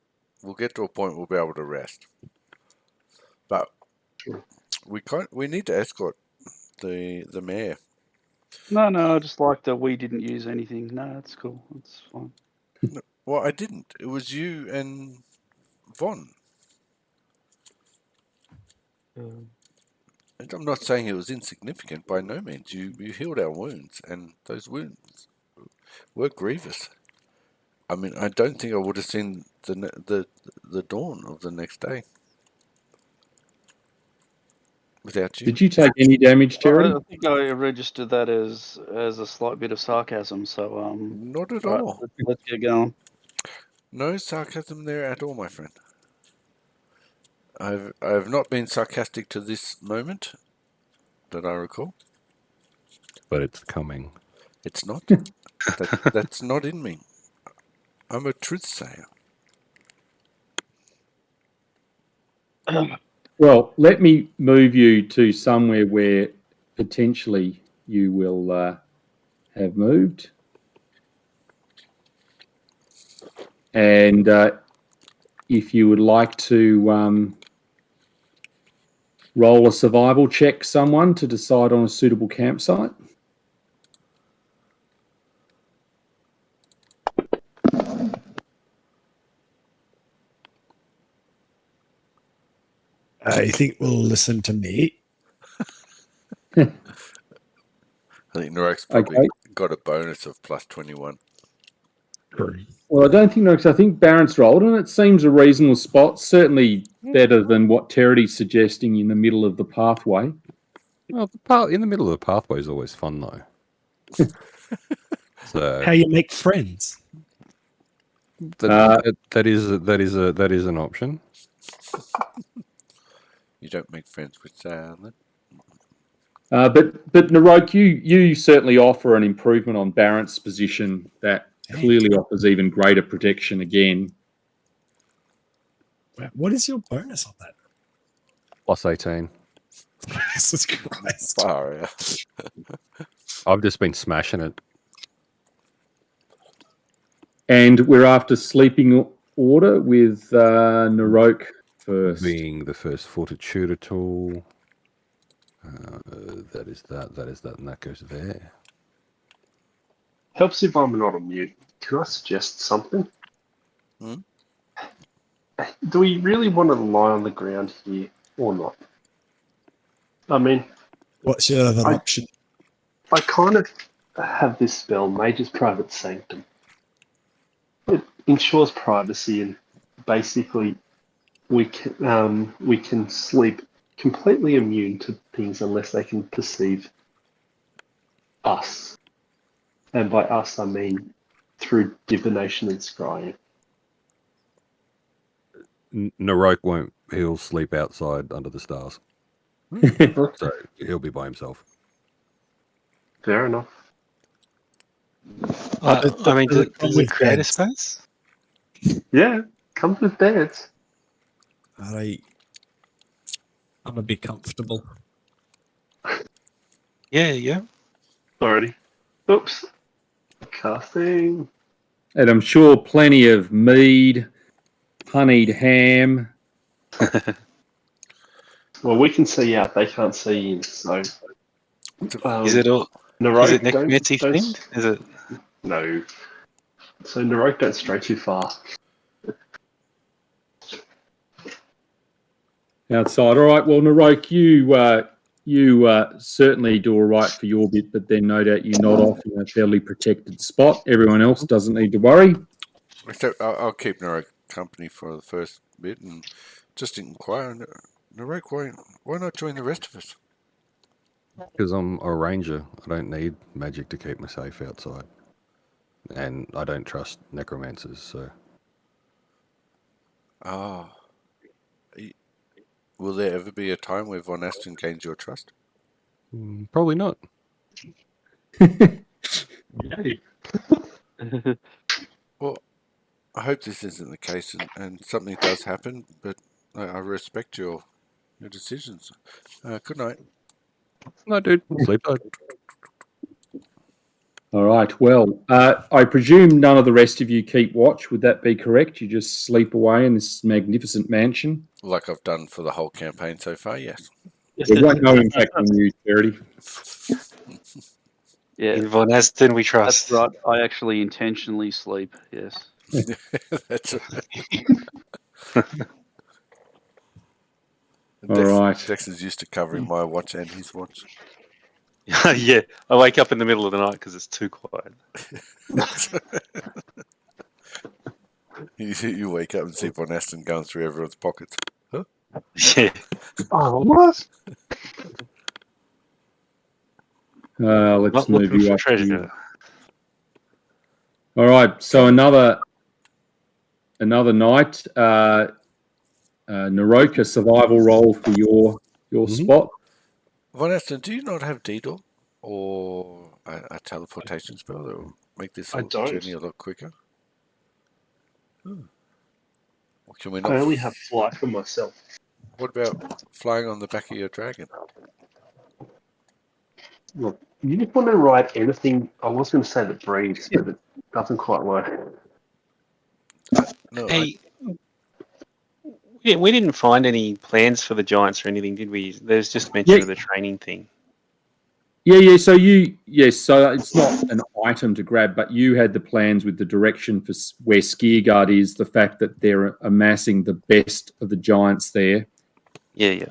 We'll get to a point we'll be able to rest. But we need to escort the mayor. No. I just like that we didn't use anything. No, that's cool. That's fine. Well, I didn't. It was you and Von. And I'm not saying it was insignificant by no means. You healed our wounds, and those wounds were grievous. I mean, I don't think I would have seen the dawn of the next day without you. Did you take any damage, Terry? I think I registered that as a slight bit of sarcasm. So Not at right, all. let's get going. No sarcasm there at all, my friend. I've not been sarcastic to this moment that I recall. But it's coming. It's not. That's not in me. I'm a truth sayer. Well, let me move you to somewhere where potentially you will have moved. And if you would like to roll a survival check, someone, to decide on a suitable campsite. I think we'll listen to me. I think Narok's probably Okay. got a bonus of plus 21. Well, I don't think no, because I think Barrett's rolled, and it seems a reasonable spot. Certainly better than what Territy's suggesting in the middle of the pathway. Well, in the middle of the pathway is always fun, though. So How you make friends? that is an option. You don't make friends with silent. But Narok, you certainly offer an improvement on Barrett's position that clearly offers even greater protection again. What is your bonus on that? Plus 18. Jesus Christ. Far out. I've just been smashing it. And we're after sleeping order with Narok first. Being the first fortitude at all. That is that, and that goes there. Helps if I'm not on mute. Can I suggest something? Hmm? Do we really want to lie on the ground here or not? I mean, What's your other option? I kind of have this spell, Mage's Private Sanctum. It ensures privacy, and basically we can sleep completely immune to things unless they can perceive us. And by us, I mean through divination and scrying. Narok won't. He'll sleep outside under the stars. So he'll be by himself. Fair enough. I mean, does it create a beds. space? Yeah, comes with beds. I'm a bit comfortable. Yeah. Already. Oops. Casting. And I'm sure plenty of mead, honeyed ham, Well, we can see out. They can't see in. So, Is it all? Narok, Is it necromancy themed? Is it? No. So Narok, don't stray too far. Outside. All right. Well, Narok, you certainly do all right for your bit, but then no doubt you nod off in a fairly protected spot. Everyone else doesn't need to worry. So I'll keep Narok company for the first bit and just inquire. Narok, why not join the rest of us? Because I'm a ranger. I don't need magic to keep me safe outside. And I don't trust necromancers, so... Ah. Will there ever be a time where Von Aston gains your trust? Probably not. Well, I hope this isn't the case and something does happen, but I respect your decisions. Good night. No, dude. Sleep tight. All right. Well, I presume none of the rest of you keep watch. Would that be correct? You just sleep away in this magnificent mansion? Like I've done for the whole campaign so far, yes. There won't no impact on you, Charity. Yeah, In Von Aston, we trust. that's right. I actually intentionally sleep. Yes. That's right. All right. Dex is used to covering my watch and his watch. Yeah, I wake up in the middle of the night because it's too quiet. You wake up and see Von Aston going through everyone's pockets. Huh? Yeah. Oh, what? Let's Not move looking you for up. treasure. All right. So another night. Naroka survival roll for your spot. Von Aston, do you not have Deedle or a teleportation spell that will make this I don't. journey a lot quicker? Or can we I not? only have flight for myself. What about flying on the back of your dragon? Look, you just want to ride anything. I was going to say that breathes, but it doesn't quite work. No, Hey, we didn't find any plans for the Giants or anything, did we? There's just mention of the training thing. Yeah. So so it's not an item to grab, but you had the plans with the direction for where Skiergard is, the fact that they're amassing the best of the Giants there. Yeah.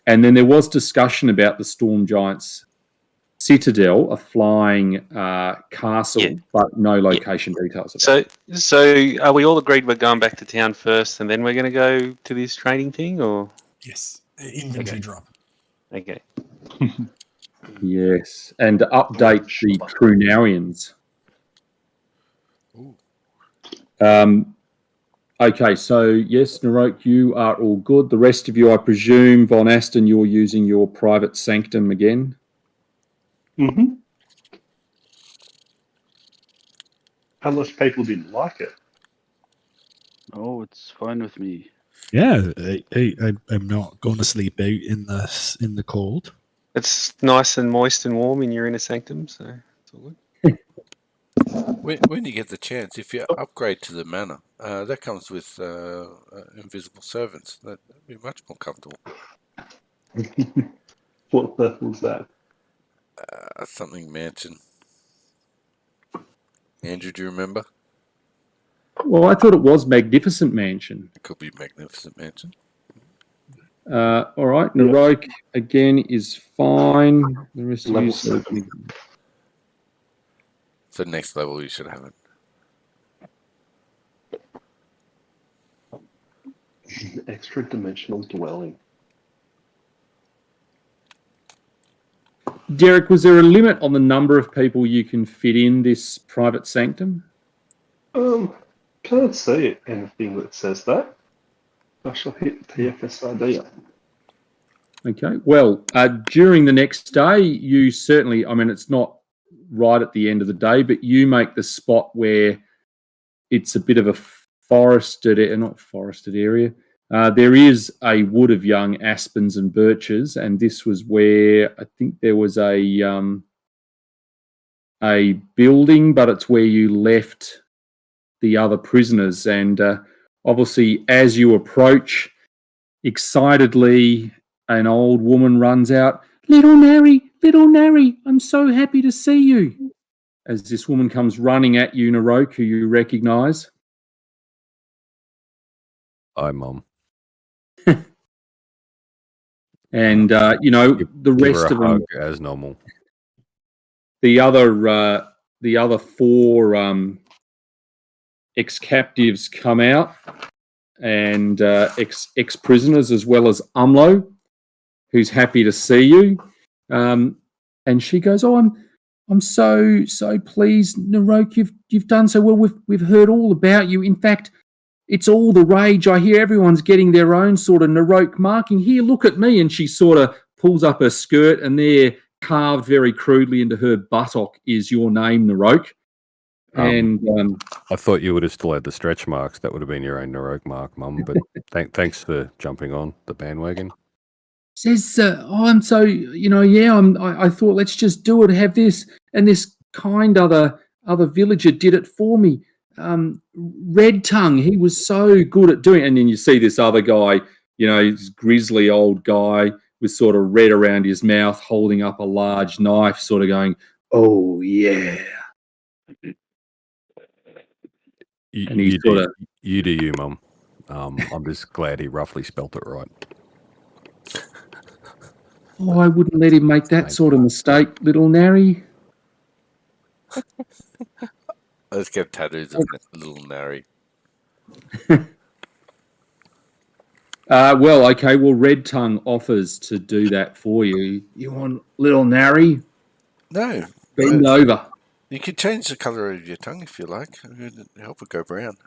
And then there was discussion about the Storm Giants Citadel, a flying castle, but no location details of it. So are we all agreed we're going back to town first, and then we're going to go to this training thing, or? Yes. Inventory drop. Okay. Yes, and to update the Trunarians. Okay, so yes, Narok, you are all good. The rest of you, I presume, Von Aston, you're using your private sanctum again. Mm-hmm. Unless people didn't like it. Oh, it's fine with me. Yeah, I'm not going to sleep out in the cold. It's nice and moist and warm in your inner sanctum, so it's all good. when you get the chance, if you upgrade to the manor, that comes with invisible servants. That'd be much more comfortable. What the hell was that? Something mansion. Andrew, do you remember? Well, I thought it was Magnificent Mansion. It could be Magnificent Mansion. All right, Narok again is fine. The rest of Level you, 7. So next level, you should have it. Extra dimensional dwelling. Derek, was there a limit on the number of people you can fit in this private sanctum? Can't see anything that says that. I shall hit TFSID. Okay. Well, during the next day, you certainly, I mean, it's not right at the end of the day, but you make the spot where it's a bit of a not forested area. There is a wood of young aspens and birches, and this was where I think there was a building, but it's where you left the other prisoners. And obviously, as you approach, excitedly, an old woman runs out, little Nary, I'm so happy to see you. As this woman comes running at you, Narok, who you recognise. Hi, Mum. And, the Give rest her a of them, hug as normal. the other four ex-captives come out, and ex-prisoners, as well as Umlo, who's happy to see you. And she goes, "Oh, I'm so pleased, Narok. You've done so well. We've heard all about you. In fact, it's all the rage. I hear everyone's getting their own sort of Narok marking. Here, look at me." And she sort of pulls up her skirt, and there, carved very crudely into her buttock, is your name, Narok. And I thought you would have still had the stretch marks. That would have been your own Narok mark, Mum. But thanks for jumping on the bandwagon. says, I'm so, I thought, let's just do it, have this. And this kind other villager did it for me. Red Tongue, he was so good at doing it. And then you see this other guy, this grizzly old guy with sort of red around his mouth, holding up a large knife, sort of going, "Oh, yeah." And he's You do you, Mum. I'm just glad he roughly spelt it right. Oh, I wouldn't let him make that sort of mistake, little Nary. Let's get tattoos of little Nary. Well, okay. Well, Red Tongue offers to do that for you. You want little Nary? No. Bend over. You could change the colour of your tongue if you like. Help it go brown.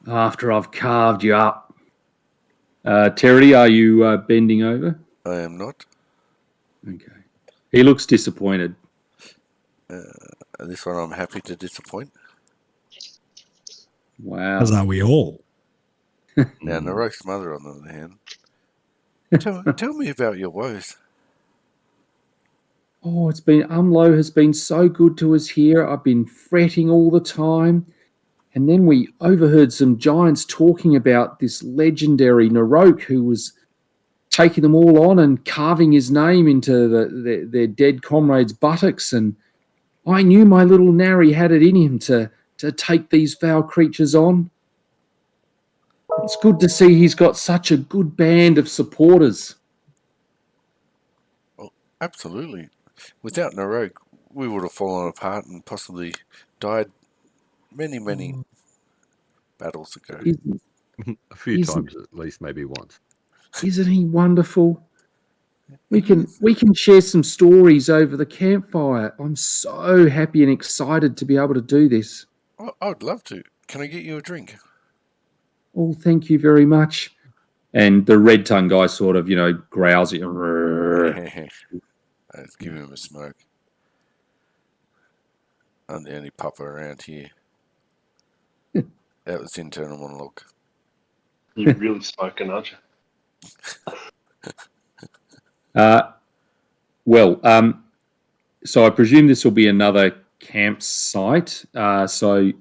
After I've carved you up. Terry, are you bending over? I am not. Okay. He looks disappointed. This one I'm happy to disappoint. Wow. As are we all. Now, Narok's mother, on the other hand. Tell me about your woes. Oh, Umlo has been so good to us here. I've been fretting all the time. And then we overheard some giants talking about this legendary Narok who was taking them all on and carving his name into their dead comrades' buttocks. And I knew my little Nary had it in him to take these foul creatures on. It's good to see he's got such a good band of supporters. Oh, absolutely. Without Narok, we would have fallen apart and possibly died many battles ago. A few times at least, maybe once. Isn't he wonderful? We can share some stories over the campfire. I'm so happy and excited to be able to do this. I would love to. Can I get you a drink? Oh, thank you very much. And the Red Tongue guy sort of, growls at you. Let's give him a smoke. I'm the only pupper around here. That was internal monologue. You're really smoking, aren't you? So I presume this will be another campsite. So,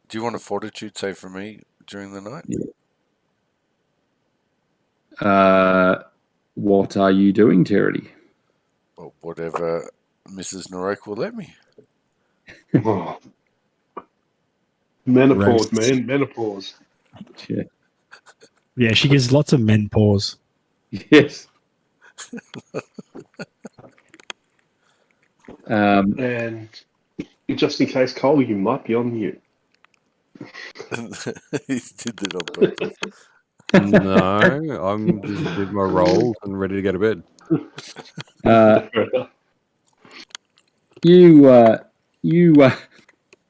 do you want a fortitude save for me during the night? Yeah. What are you doing, Terry? Well, whatever Mrs. Narok will let me. Oh. Menopause, man. Menopause. Yeah, she gives lots of men pause. Yes. And just in case, Cole, you might be on mute. He did that on purpose. No, I'm just with my rolls and ready to go to bed.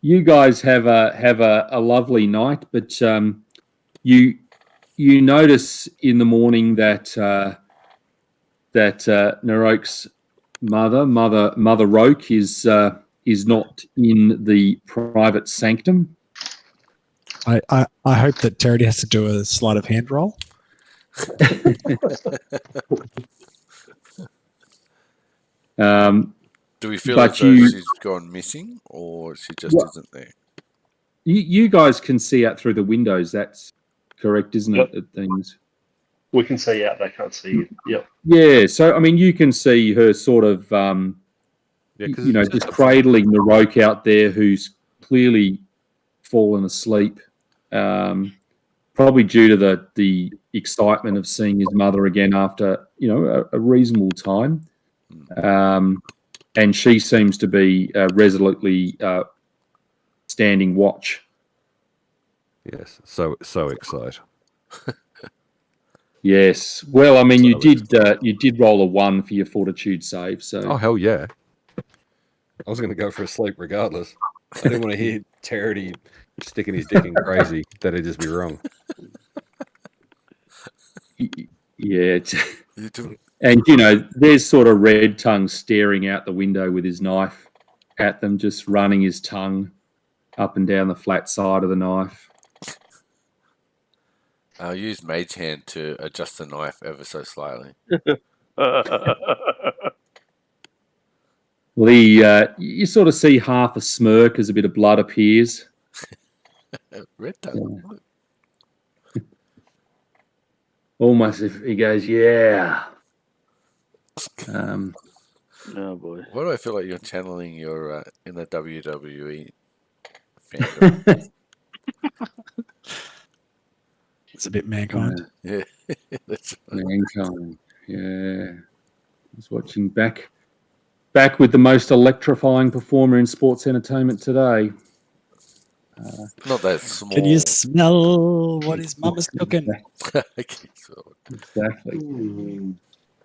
You guys have a lovely night, but you notice in the morning that Narok's mother Roke is not in the private sanctum. I hope that Terry has to do a sleight of hand roll. Do we feel as though she's gone missing, or she just isn't there? You guys can see out through the windows. That's correct, isn't Yep. it? At things. We can see out, they can't see you. Yep. Yeah, so I mean, you can see her sort of, Yeah, 'cause you know, it's just a- cradling the Roke out there, who's clearly fallen asleep, probably due to the excitement of seeing his mother again after, you know, a reasonable time. And she seems to be resolutely standing watch. Yes, so excited. Yes. Well, I mean, you So did roll a 1 for your fortitude save, so Oh hell yeah! I was going to go for a sleep regardless. I didn't want to hear Charity sticking his dick in crazy. That'd just be wrong. yeah. You do. And you know, there's sort of Red Tongue staring out the window with his knife at them, just running his tongue up and down the flat side of the knife. I'll use Mage Hand to adjust the knife ever so slightly. Well, you sort of see half a smirk as a bit of blood appears. Red Tongue. Almost if he goes, yeah. Oh boy. Why do I feel like you're channeling your in the WWE fandom? It's a bit mankind. Yeah, that's right. Mankind. Yeah. I was watching back with the most electrifying performer in sports entertainment today. Not that small. Can you smell what his mama's cooking? Okay, so Exactly.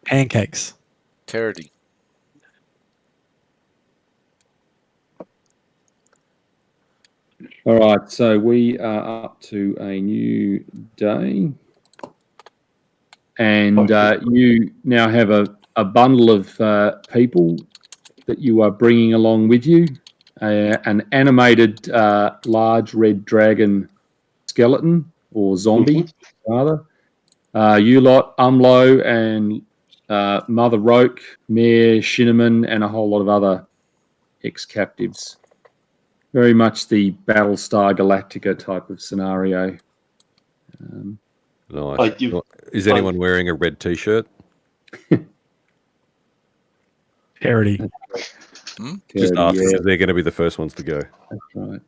Pancakes. Charity. All right, so we are up to a new day. And you now have a bundle of people that you are bringing along with you. An animated large red dragon skeleton, or zombie, rather. You lot, Umlo and Mother Roke, Mayor Shinneman, and a whole lot of other ex-captives. Very much the Battlestar Galactica type of scenario. Nice. Is anyone wearing a red T-shirt? Parody. Just Terity, asking because they're going to be the first ones to go. That's right.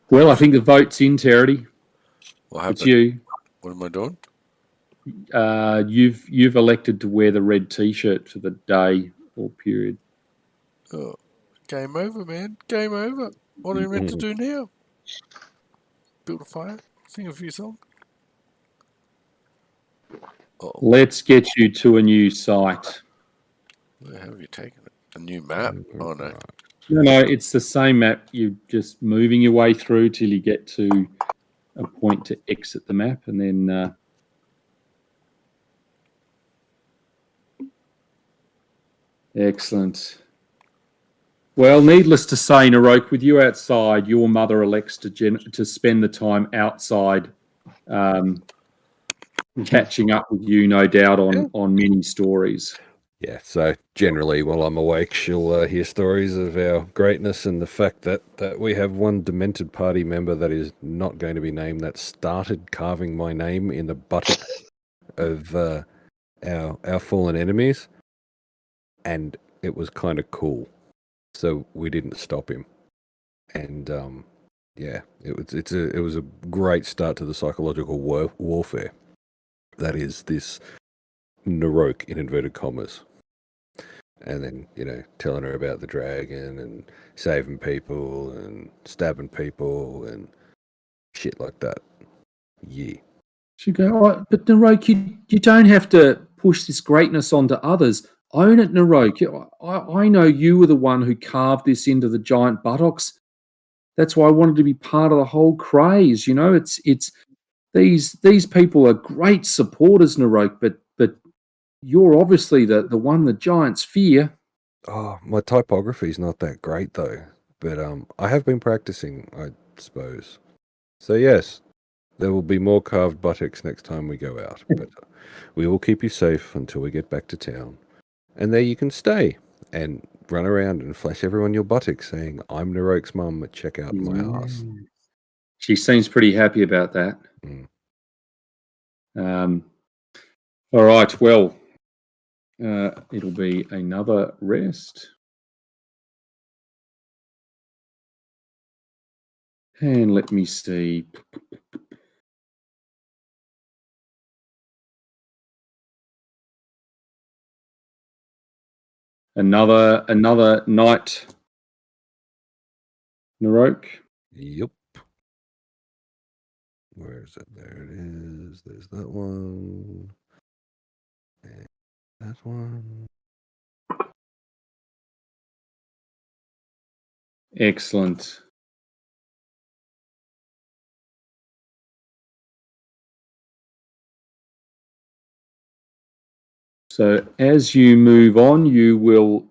Well, I think the vote's in, Terity. What happened? It's you. What am I doing? You've elected to wear the red T-shirt for the day or period. Oh, game over, man. Game over. What are you meant to do now? Build a fire? Sing a few songs? Oh, Let's get you to a new site. where have you taken it? A new map? Oh, no. No, it's the same map. You're just moving your way through till you get to a point to exit the map, and then excellent. Well, needless to say, Naroke, with you outside, your mother elects to spend the time outside, catching up with you, no doubt, on many stories. Yeah, so generally while I'm awake, she'll hear stories of our greatness and the fact that we have one demented party member that is not going to be named that started carving my name in the buttock of our fallen enemies, and it was kind of cool. So we didn't stop him, and yeah, it was a great start to the psychological warfare. That is this Naroke in inverted commas, and then telling her about the dragon and saving people and stabbing people and shit like that. Yeah. She'd go, oh, but Naroke, you don't have to push this greatness onto others. Own it, Naroke. I know you were the one who carved this into the giant buttocks. That's why I wanted to be part of the whole craze. It's these people are great supporters, Naroke, but you're obviously the one the giants fear. Oh, my typography's not that great though, but I have been practicing, I suppose. So yes, there will be more carved buttocks next time we go out, but we will keep you safe until we get back to town. And there you can stay and run around and flash everyone your buttocks saying, I'm Naroke's mum, check out my ass. She seems pretty happy about that. All right, well, it'll be another rest. And let me see. Another night, Narok. Yep. Where is it? There it is. There's that one. And that one. Excellent. So as you move on, you will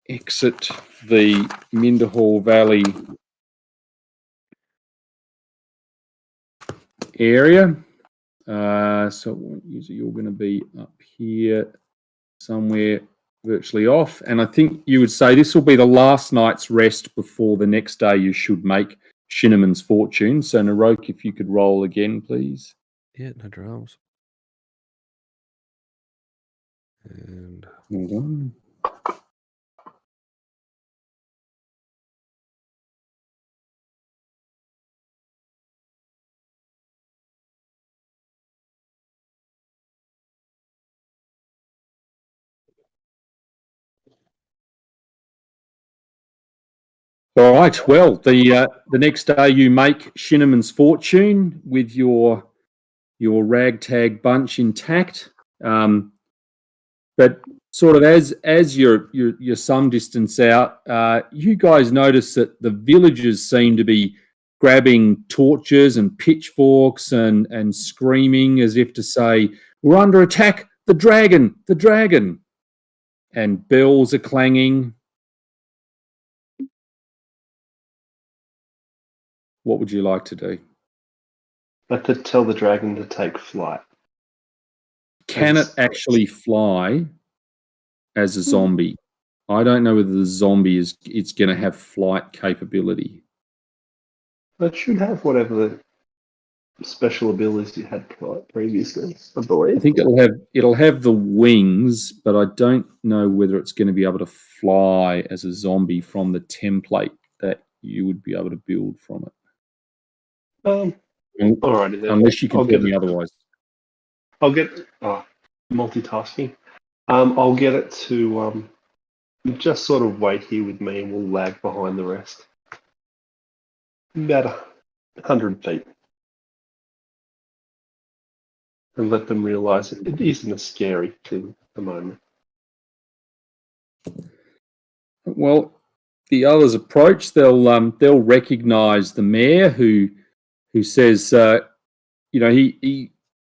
exit the Minderhall Valley area. So you're going to be up here somewhere virtually off. And I think you would say this will be the last night's rest before the next day you should make Shinneman's fortune. So Narok, if you could roll again, please. Yeah, no dramas. And Hold on. All right. Well, the next day you make Shinneman's fortune with your ragtag bunch intact, but sort of as you're some distance out, you guys notice that the villagers seem to be grabbing torches and pitchforks and screaming as if to say, "We're under attack! The dragon! The dragon!" And bells are clanging. What would you like to do? But to tell the dragon to take flight. Can it actually fly as a zombie? I don't know whether the zombie it's going to have flight capability. It should have whatever the special abilities you had previously, I believe. I think it'll have the wings, but I don't know whether it's going to be able to fly as a zombie from the template that you would be able to build from it. Alrighty then. Unless you can tell me otherwise. I'll get multitasking. I'll get it to just sort of wait here with me, and we'll lag behind the rest. About 100 feet, and let them realise it isn't a scary thing at the moment. Well, the others approach. They'll recognise the mayor who says,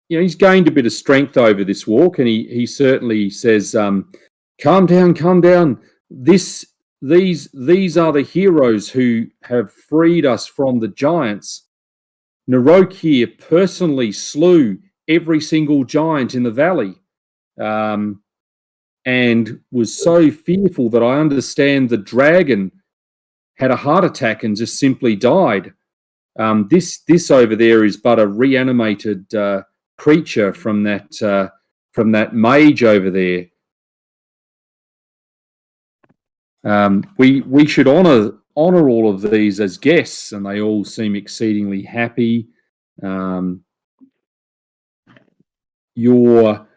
he's gained a bit of strength over this walk, and he certainly says, "Calm down, calm down. These are the heroes who have freed us from the giants. Narok here personally slew every single giant in the valley, and was so fearful that I understand the dragon had a heart attack and just simply died. This over there is but a reanimated creature from that mage over there. We should honor all of these as guests," and they all seem exceedingly happy. Your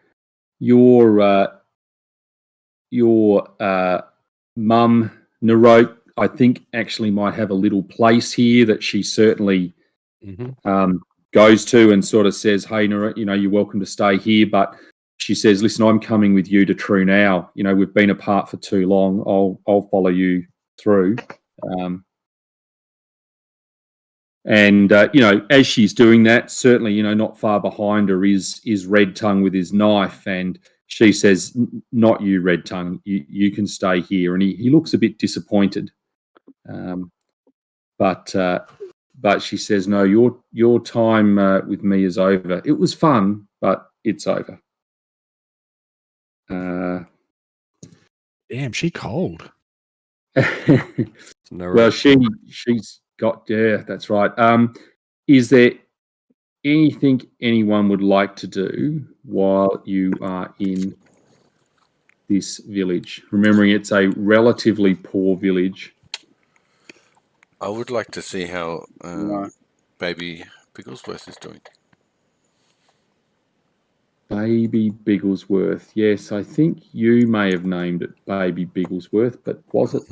mum, Narok, I think actually might have a little place here that she certainly goes to and sort of says, "Hey, Narok, you're welcome to stay here." But she says, "Listen, I'm coming with you to True now. We've been apart for too long. I'll follow you through." As she's doing that, certainly, not far behind her is Red Tongue with his knife, and she says, "Not you, Red Tongue. You can stay here." And he looks a bit disappointed, but she says, "No, your time with me is over. It was fun, but it's over." Damn, she cold. Well, she's got, yeah, that's right. Is there anything anyone would like to do while you are in this village? Remembering it's a relatively poor village. I would like to see how No. baby Bigglesworth is doing. Baby Bigglesworth. Yes, I think you may have named it Baby Bigglesworth, but was it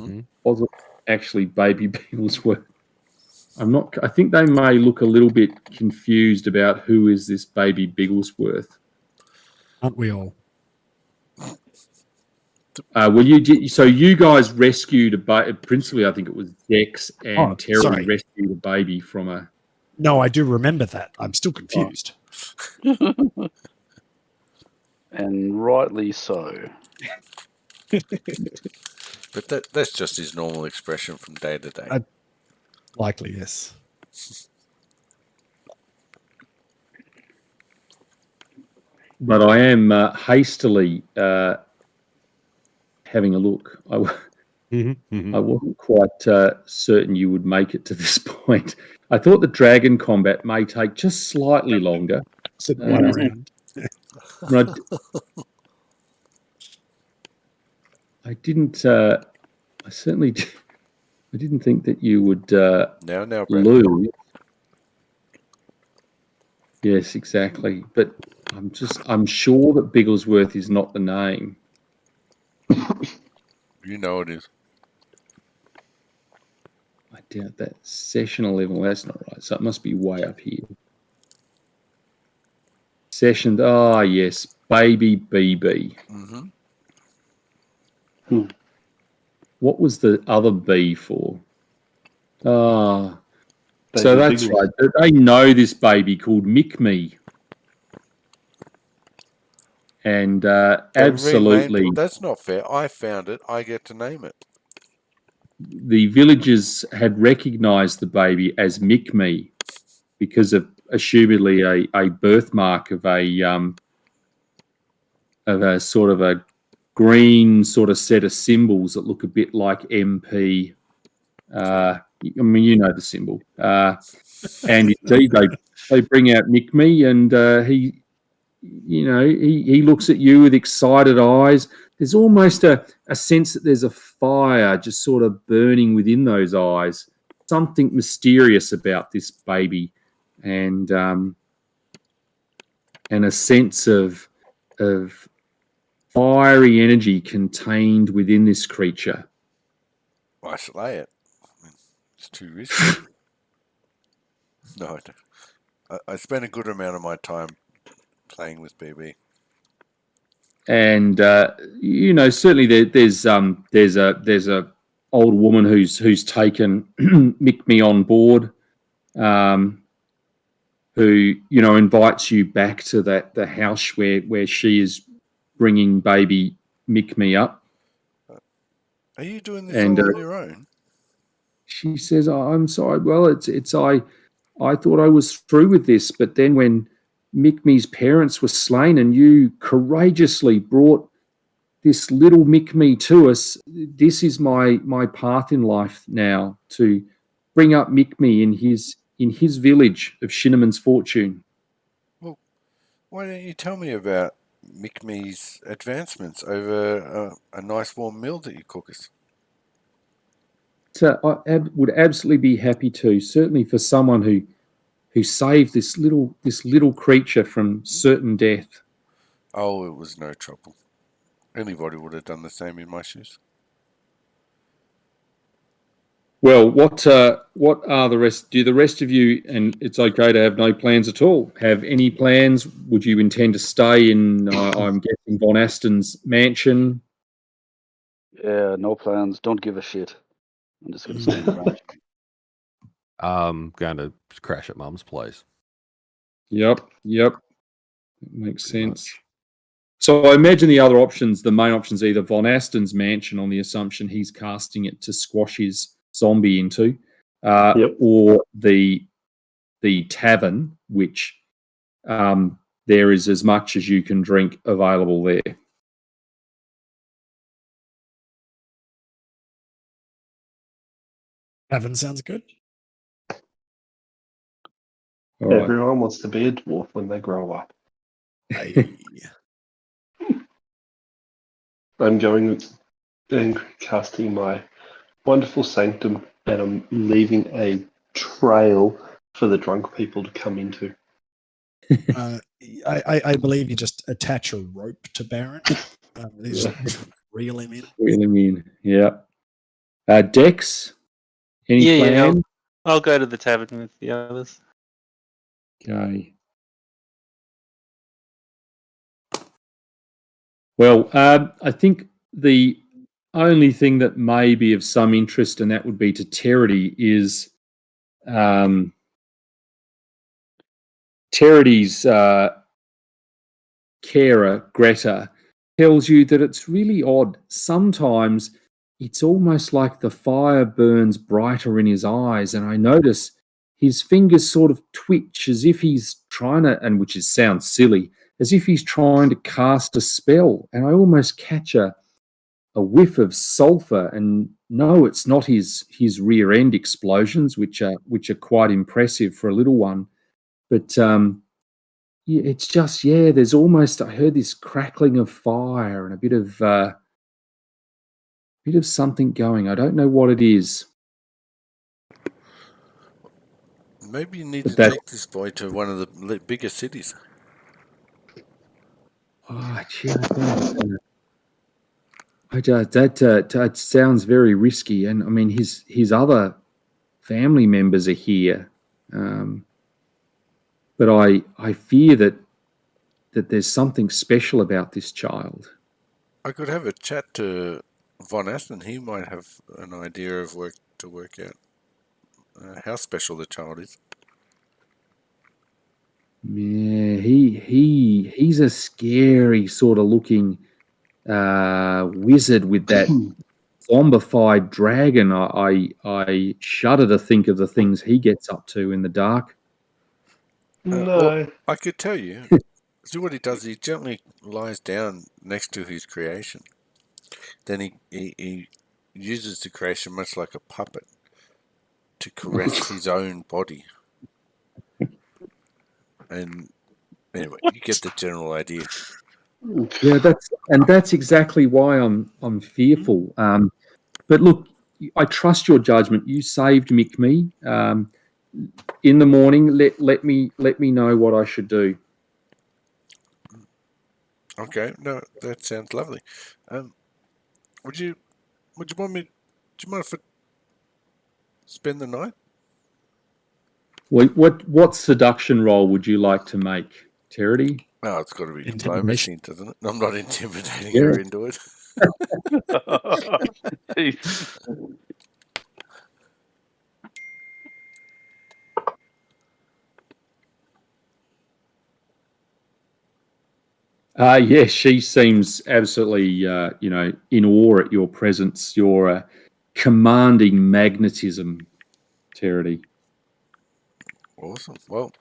actually Baby Bigglesworth? I think they may look a little bit confused about who is this Baby Bigglesworth. Aren't we all? So you guys rescued a baby. Principally, I think it was Dex and Terry sorry. rescued a baby from a. No, I do remember that. I'm still confused. And rightly so. But that's just his normal expression from day to day. Likely, yes. But I am hastily having a look. I wasn't quite certain you would make it to this point. I thought the dragon combat may take just slightly longer. Said one round. I didn't. I certainly. I didn't think that you would now, Brad. lose. Yes, exactly. But I'm sure that Bigglesworth is not the name. You know it is. I doubt that. Sessional level, that's not right. So it must be way up here. Session, yes, Baby BB. What was the other B for? So that's right. They know this baby called Mick-Me. And absolutely. That's not fair. I found it. I get to name it. The villagers had recognised the baby as Mick-Me because of assumedly a birthmark of a sort of a green sort of set of symbols that look a bit like MP. I mean, you know the symbol. And indeed, they bring out Mick-Me, and he looks at you with excited eyes. There's almost a sense that there's a fire just sort of burning within those eyes. Something mysterious about this baby, and a sense of fiery energy contained within this creature. I slay it. It's too risky. No, I spent a good amount of my time playing with BB. And certainly there's a old woman who's taken Mick-Me on board, who invites you back to the house where she is bringing baby Mick-Me up. Are you doing this all on your own? She says, "I'm sorry. Well, I thought I was through with this, but then when Mick-Me's parents were slain and you courageously brought this little Mick-Me to us, this is my path in life now, to bring up Mick-Me in his village of Shinneman's Fortune." Well, why don't you tell me about Mick-Me's advancements over a nice warm meal that you cook us? So I would absolutely be happy to, certainly for someone who saved this little creature from certain death. Oh, it was no trouble. Anybody would have done the same in my shoes. Well, what are the rest? Do the rest of you, and it's okay to have no plans at all, have any plans? Would you intend to stay in, I'm guessing, Von Aston's mansion? Yeah, no plans. Don't give a shit. I'm just going to stand around. Going to crash at Mum's place. Yep. Makes sense. So I imagine the main options, either Von Aston's mansion on the assumption he's casting it to squash his zombie into, or the tavern, which there is as much as you can drink available there. Tavern sounds good. All right. Everyone wants to be a dwarf when they grow up. I'm going and casting my wonderful sanctum, and I'm leaving a trail for the drunk people to come into. I believe you just attach a rope to Baron. Just reel him in. Reel him in. Yeah. Dex, any Yeah, plan? I'll go to the tavern with the others. Okay. Well, I think the only thing that may be of some interest, and that would be to Terity, is Terity's carer, Greta, tells you that it's really odd. Sometimes it's almost like the fire burns brighter in his eyes, and I notice his fingers sort of twitch as if he's trying to, and which sounds silly, as if he's trying to cast a spell, and I almost catch a whiff of sulfur. And no, it's not his rear end explosions, which are quite impressive for a little one, but yeah, it's just there's almost, I heard this crackling of fire and a bit of something going. I don't know what it is. Maybe you need But to take this boy to one of the bigger cities. Oh, gee, that sounds very risky. And I mean, his other family members are here, but I fear that there's something special about this child. I could have a chat to Von Aston. He might have an idea of work out how special the child is. Yeah, he's a scary sort of looking wizard with that zombified dragon. I shudder to think of the things he gets up to in the dark. No. Well, I could tell you. See what he does. He gently lies down next to his creation. Then he uses the creation much like a puppet to caress his own body. And anyway, you get the general idea. Yeah, that's exactly why I'm fearful. But look, I trust your judgment. You saved Mick. In the morning, let me know what I should do. Okay, no, that sounds lovely. Would you want me? Do you mind if I spend the night? What seduction roll would you like to make, Terity? Oh, it's got to be diplomacy, doesn't it? I'm not intimidating Yeah. her into it. Yes, she seems absolutely, in awe at your presence, your commanding magnetism, Terity. Awesome. Well,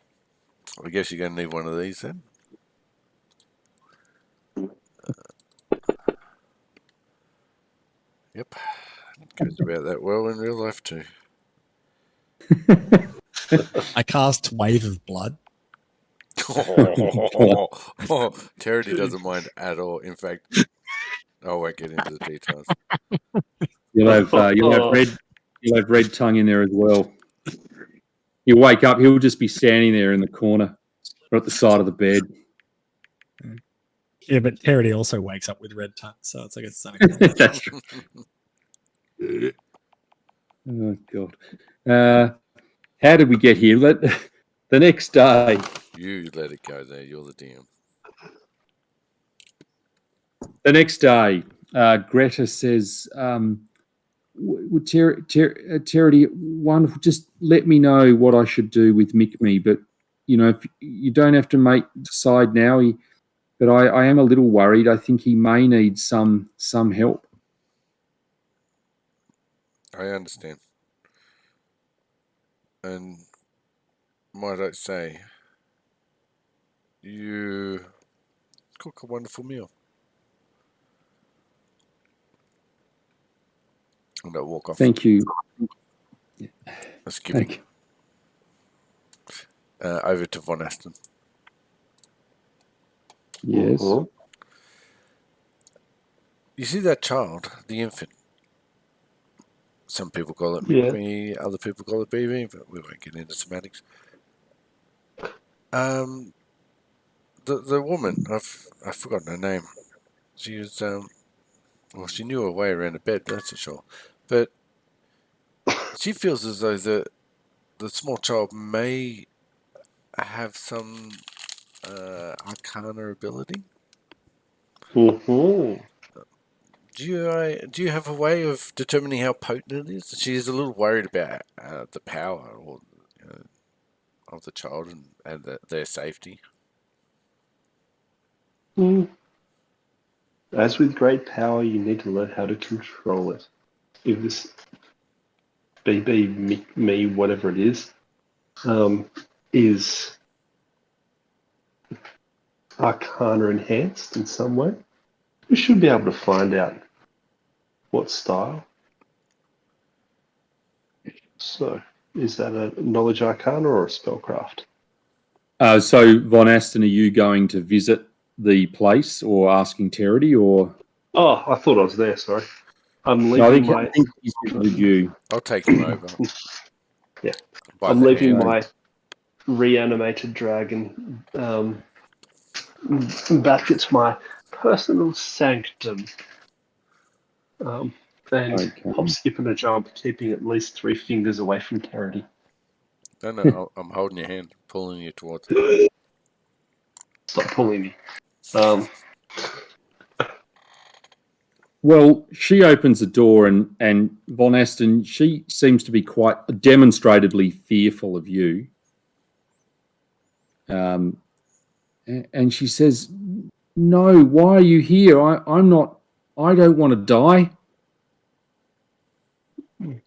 I guess you're going to need one of these then. Yep. It goes about that well in real life too. I cast Wave of Blood. Terity doesn't mind at all. In fact, I won't get into the details. You'll have red tongue in there as well. You wake up, he'll just be standing there in the corner, or at the side of the bed. Yeah, but Terity also wakes up with red tongue, so it's like it's something. That's true. Oh God! How did we get here? The next day. You let it go there. You're the DM. The next day, Greta says, Terity, wonderful. Just let me know what I should do with Mick. But if you don't have to decide now. But I am a little worried. I think he may need some help. I understand. And might I say, you cook a wonderful meal. And I walk off. Thank you. That's giving. over to Von Aston. Yes. Mhm. You see that child, the infant? Some people call it Yeah. me, other people call it BB, but we won't get into semantics. The woman, I've forgotten her name. She was well, she knew her way around the bed, that's for sure. But she feels as though the small child may have some arcana ability. Mhm. Do you have a way of determining how potent it is? She is a little worried about the power or of the child and their safety. Mm. As with great power, you need to learn how to control it. If this BB, me, whatever it is arcana enhanced in some way, we should be able to find out what style. So, is that a knowledge arcana or a spellcraft? So, Von Aston, are you going to visit the place or asking Terity, or? Oh, I thought I was there, sorry. I'm No, leaving I think he's visited you. I'll take him over. Yeah. By I'm the leaving hand. my reanimated dragon back at my personal sanctum. And Okay. hop, skip, and a jump, keeping at least 3 fingers away from Terity. No, I'm holding your hand, pulling you towards it. Stop pulling me. Well, she opens the door, and Von Aston, she seems to be quite demonstrably fearful of you. And she says, "No, why are you here? I don't want to die."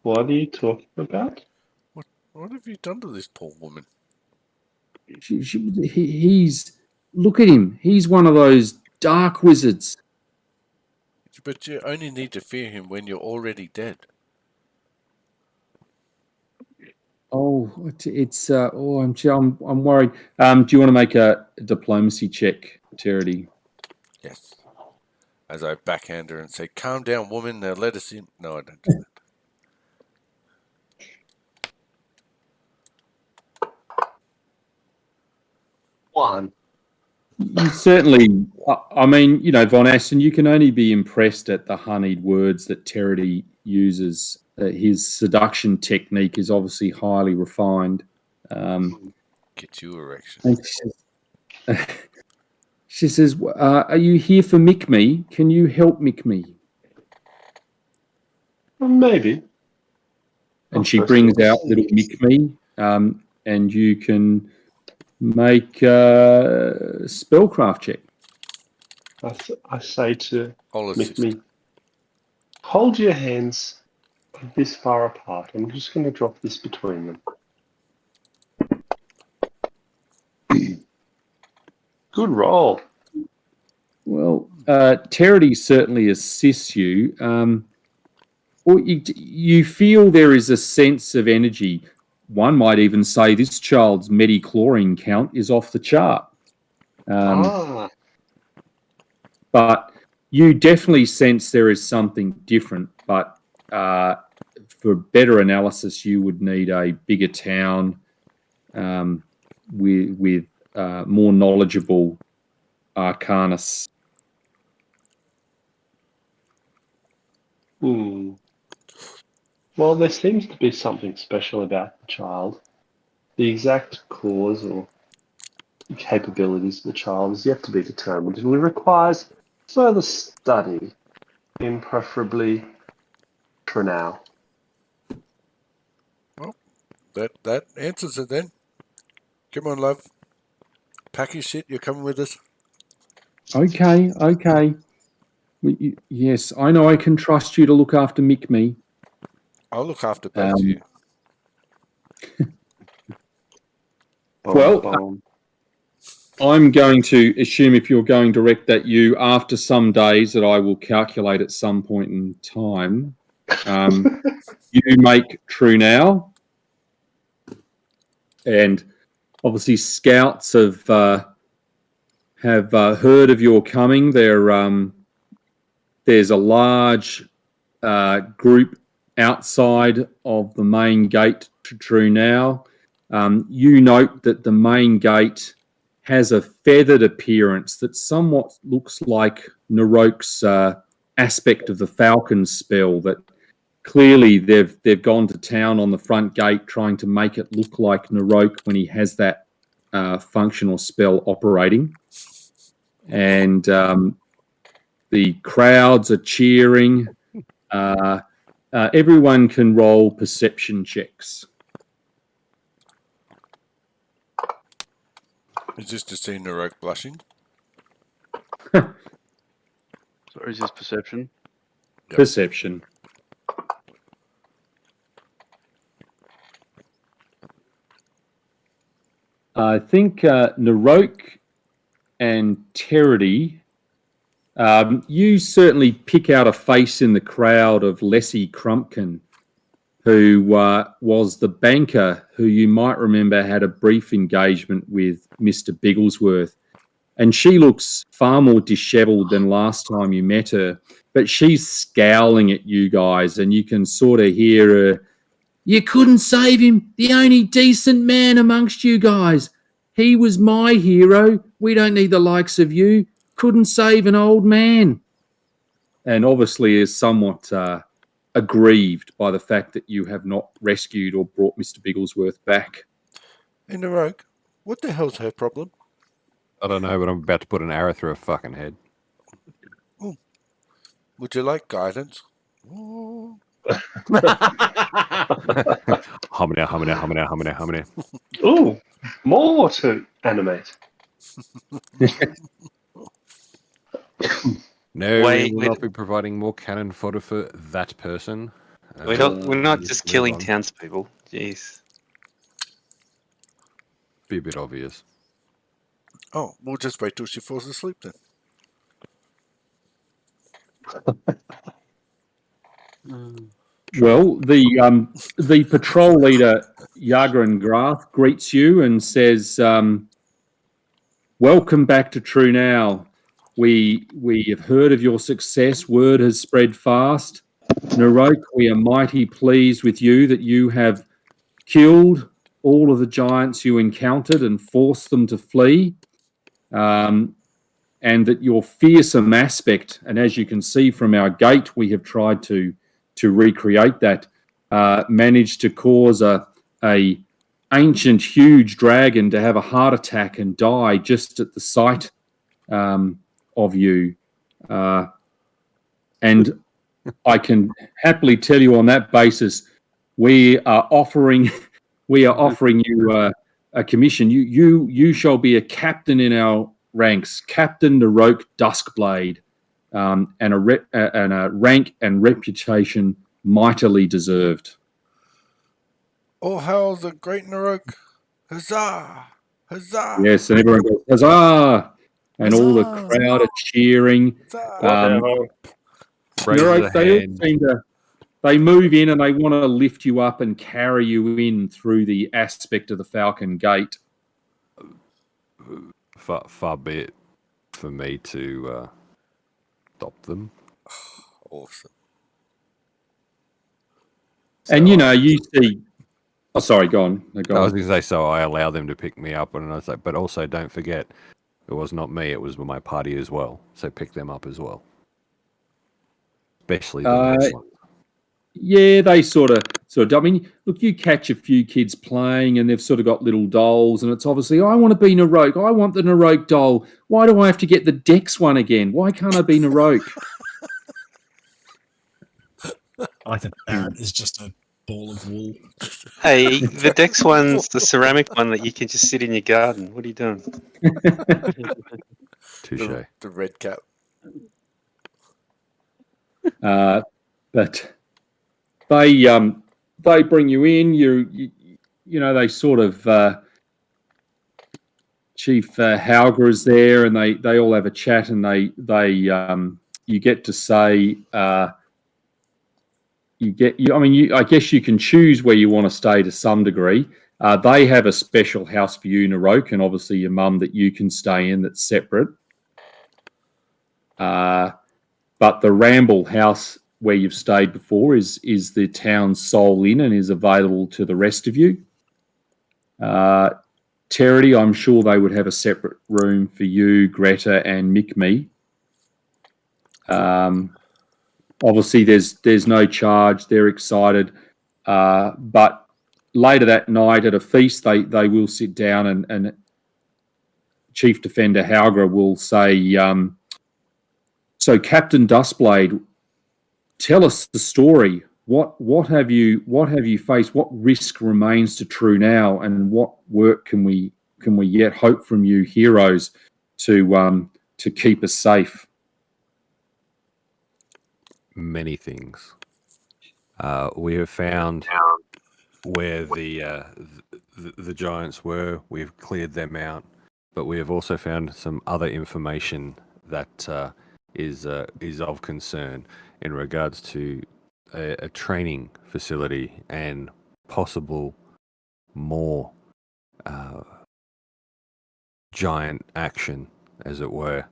What are you talking about? What have you done to this poor woman? He's look at him. He's one of those dark wizards. But you only need to fear him when you're already dead. Oh, it's I'm worried. Do you want to make a diplomacy check, Terity? Yes. As I backhand her and say, "Calm down, woman. Now let us in." No, I don't do that. One. You certainly, I mean, Von Aston, you can only be impressed at the honeyed words that Terity uses. His seduction technique is obviously highly refined. Get you erection. She says, "Are you here for Mick-Me? Can you help Mick-Me?" Maybe. And she brings out little Mick-Me, and you can make a spellcraft check. I say to I'll Mick assist. Me, hold your hands this far apart. I'm just going to drop this between them. Good roll. Well, Terity certainly assists you. Or you feel there is a sense of energy. One might even say this child's midi-chlorine count is off the chart. But you definitely sense there is something different. But for better analysis, you would need a bigger town with more knowledgeable arcanists. Well, there seems to be something special about the child. The exact cause or capabilities of the child is yet to be determined and requires further study, and preferably for now. Well, that answers it then. Come on, love. Pack your shit. You're coming with us. Okay. Yes, I know I can trust you to look after Mick-Me. I'll look after both of you. Well, I'm going to assume if you're going direct that you, after some days that I will calculate at some point in time, you make true now, and obviously scouts have heard of your coming. There's a large group outside of the main gate to True Now. You note that the main gate has a feathered appearance that somewhat looks like Narok's aspect of the Falcon spell. That clearly they've gone to town on the front gate trying to make it look like Narok when he has that functional spell operating. And the crowds are cheering. Everyone can roll perception checks. Is this to see Narok blushing? So is this perception? Yep. Perception. I think Narok and Terity, you certainly pick out a face in the crowd of Leslie Crumpkin, who was the banker who you might remember had a brief engagement with Mr. Bigglesworth. And she looks far more dishevelled than last time you met her, but she's scowling at you guys, and you can sort of hear her, "You couldn't save him, the only decent man amongst you guys. He was my hero. We don't need the likes of you. Couldn't save an old man." And obviously is somewhat aggrieved by the fact that you have not rescued or brought Mr. Bigglesworth back. Hey, Narok, what the hell's her problem? I don't know, but I'm about to put an arrow through her fucking head. Ooh. Would you like guidance? Ooh. Homina, homina, homina, homina, homina. Ooh, more to animate. No, Wait, we will wait. not be providing more cannon fodder for that person. We're not Let's just move killing on. townspeople. Jeez. Be a bit obvious. Oh, we'll just wait till she falls asleep then. Well, the patrol leader, Yagran Grath, greets you and says, "Welcome back to True Now. We have heard of your success. Word has spread fast. Narok, we are mighty pleased with you that you have killed all of the giants you encountered and forced them to flee. And that your fearsome aspect, and as you can see from our gate, we have tried to recreate that, managed to cause a ancient, huge dragon to have a heart attack and die just at the sight of you. And I can happily tell you on that basis, we are offering you a commission. You shall be a captain in our ranks, Captain Narok Duskblade, and a rank and reputation mightily deserved. Oh, hail the great Narok! Huzzah! Huzzah! Yes, and everyone goes, "Huzzah!" And all the Huzzah! crowd are cheering. Huzzah! Raises Narok, a they all hand. seem to, they move in and they want to lift you up and carry you in through the aspect of the Falcon Gate. Far be it for me to stop them. Awesome. And you see, oh, sorry, go on. No, go I on. was going to say, so I allow them to pick me up, and I was like, but also don't forget, it was not me; it was my party as well. So pick them up as well, especially the next one. Yeah, they sort of. I mean, look, you catch a few kids playing, and they've sort of got little dolls, and it's obviously, I want to be Narok. I want the Narok doll. Why do I have to get the Dex one again? Why can't I be Narok? I think Barrett is just a ball of wool. Hey, the Dex one's the ceramic one that you can just sit in your garden. What are you doing? Touche. The red cap. But they bring you in. You know, they sort of Chief Hauger is there, and they all have a chat, and they you get to say I guess you can choose where you want to stay to some degree. They have a special house for you, Naroke, and obviously your mum that you can stay in that's separate. But the Ramble house where you've stayed before is the town's sole inn and is available to the rest of you. Terity, I'm sure they would have a separate room for you, Greta, and Mick. Obviously, there's no charge. They're excited, but later that night at a feast, they will sit down and Chief Defender Haugra will say, "So, Captain Dustblade, tell us the story. What have you faced? What risk remains to True now, and what work can we yet hope from you heroes to keep us safe?" Many things. We have found where the giants were. We've cleared them out, but we have also found some other information that is of concern in regards to a training facility and possible more giant action, as it were.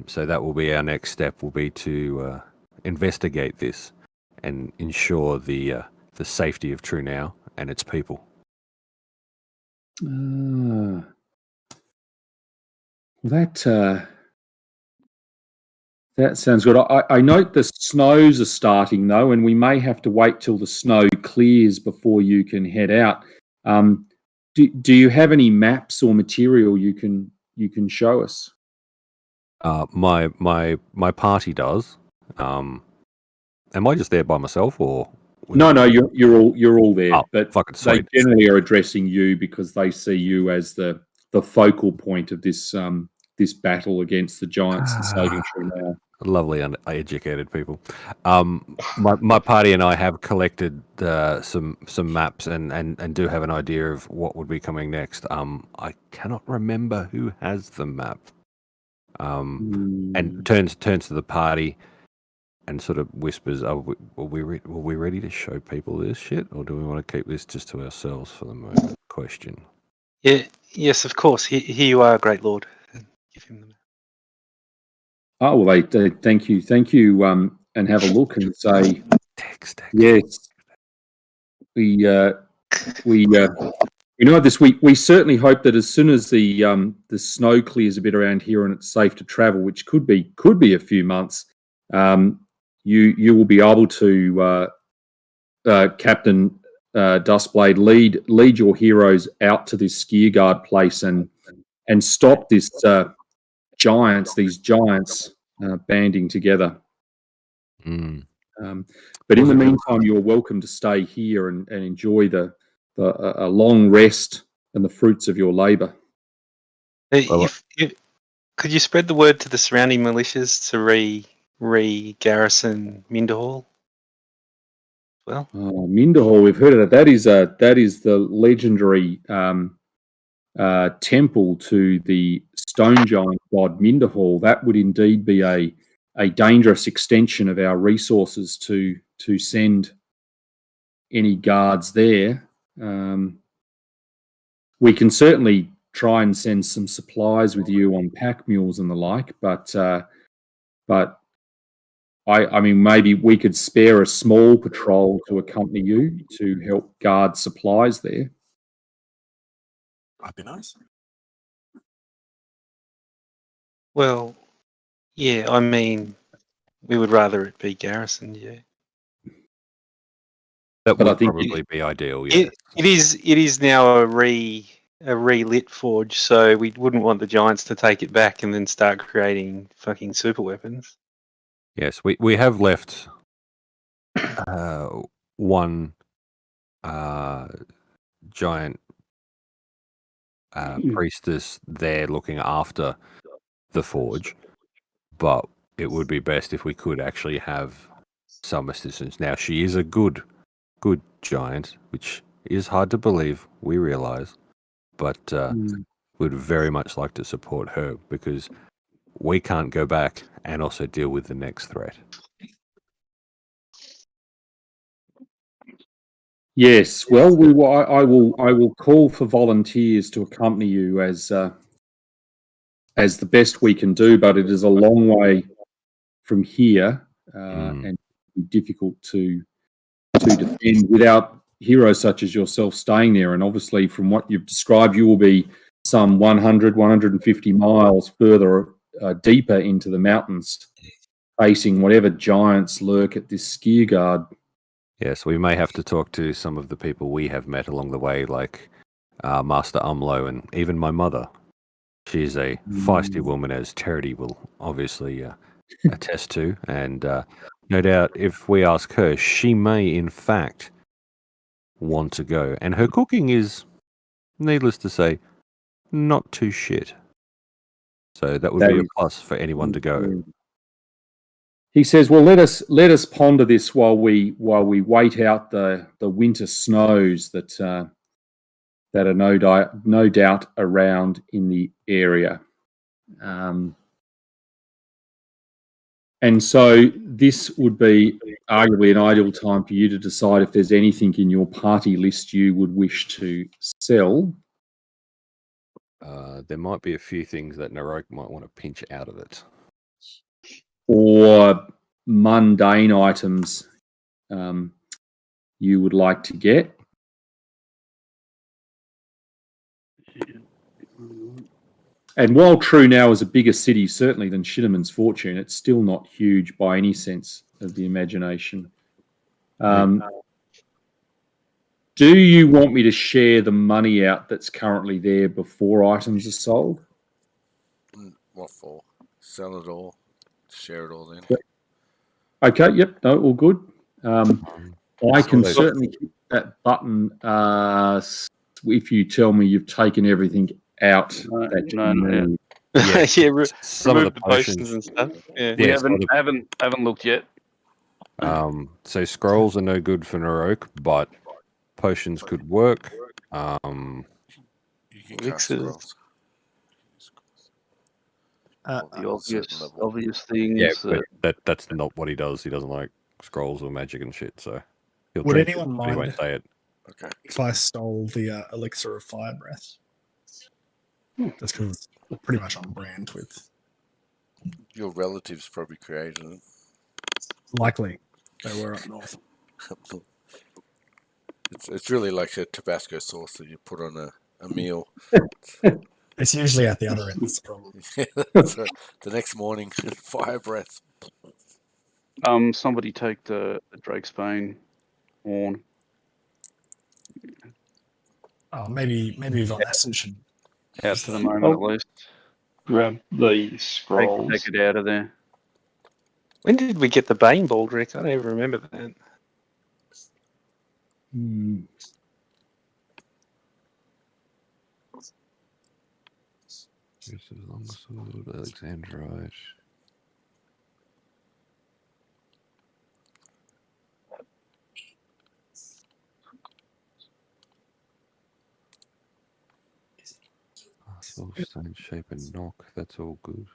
So that will be our next step. Will be to investigate this and ensure the safety of True Now and its people. That sounds good. I note the snows are starting though, and we may have to wait till the snow clears before you can head out. Do you have any maps or material you can show us? My party does. Am I just there by myself, or No, you're all there. Oh, but fucking they sweet. generally are addressing you because they see you as the focal point of this battle against the giants and saving True Now. Lovely uneducated people. My party and I have collected some maps and do have an idea of what would be coming next. I cannot remember who has the map. And turns to the party and sort of whispers, "Are we ready to show people this shit, or do we want to keep this just to ourselves for the moment?" Question. Yeah, yes, of course. Here you are, great lord. Give him the map. Oh, well, they thank you, and have a look and say, Text. yes, we know this. We certainly hope that as soon as the snow clears a bit around here and it's safe to travel, which could be a few months, you will be able to, Captain Dustblade, lead your heroes out to this Skierguard place and stop this these giants banding together. But in the meantime, you're welcome to stay here and enjoy a long rest and the fruits of your labour. Could you spread the word to the surrounding militias to re-garrison Minderhall? Well, Minderhall, we've heard of that. That is the legendary temple to the stone giant god Minderhall. That would indeed be a dangerous extension of our resources to send any guards there. We can certainly try and send some supplies with you on pack mules and the like, but I mean, maybe we could spare a small patrol to accompany you to help guard supplies there. That'd be nice. well, yeah. I mean, we would rather it be garrisoned. Yeah. That But I would think probably be ideal. Yeah. It is now a relit forge, so we wouldn't want the giants to take it back and then start creating fucking super weapons. Yes, we have left one giant priestess there looking after the forge, but it would be best if we could actually have some assistance. Now, she is a good giant, which is hard to believe, we realize, but would very much like to support her because we can't go back and also deal with the next threat. Yes. Well, I will call for volunteers to accompany you as the best we can do, but it is a long way from here and difficult to defend without heroes such as yourself staying there. And obviously, from what you've described, you will be some 100, 150 miles further deeper into the mountains, facing whatever giants lurk at this skier guard. Yes, we may have to talk to some of the people we have met along the way, like Master Umlo and even my mother. She's a feisty woman, as Charity will obviously attest to. And no doubt, if we ask her, she may, in fact, want to go. And her cooking is, needless to say, not too shit. So that would be a plus for anyone to go. He says, "Well, let us ponder this while we wait out the winter snows that are no doubt around in the area." And so this would be arguably an ideal time for you to decide if there's anything in your party list you would wish to sell. There might be a few things that Narok might want to pinch out of it. Or mundane items you would like to get. And while True now is a bigger city, certainly, than Shinneman's Fortune, it's still not huge by any sense of the imagination. Do you want me to share the money out that's currently there before items are sold? What for? Sell it all? Share it all then? Okay, yep, no, all good. I can certainly hit that button if you tell me you've taken everything out. No. Yeah, some remove of the potions and stuff. Yeah. We haven't looked yet. So scrolls are no good for Narok, but potions could work. You can cast scrolls. The obvious things. Yeah, but that's not what he does. He doesn't like scrolls or magic and shit. So he'll Would drink anyone it, but he won't mind say it. Okay. if I stole the elixir of fire breath? Just because it's pretty much on brand with. Your relatives probably created it. Likely, they were up north. It's really like a Tabasco sauce that you put on a meal. It's usually at the other end. That's the problem. So the next morning, fire breath. Somebody take the Drake's Bane horn. Oh, maybe Vanessa should. Out for the moment, at least. Grab the scrolls. Take it out of there. When did we get the Bane Baldric? I don't even remember that. This is longsword, Alexandrite. Stone shape and knock. That's all good.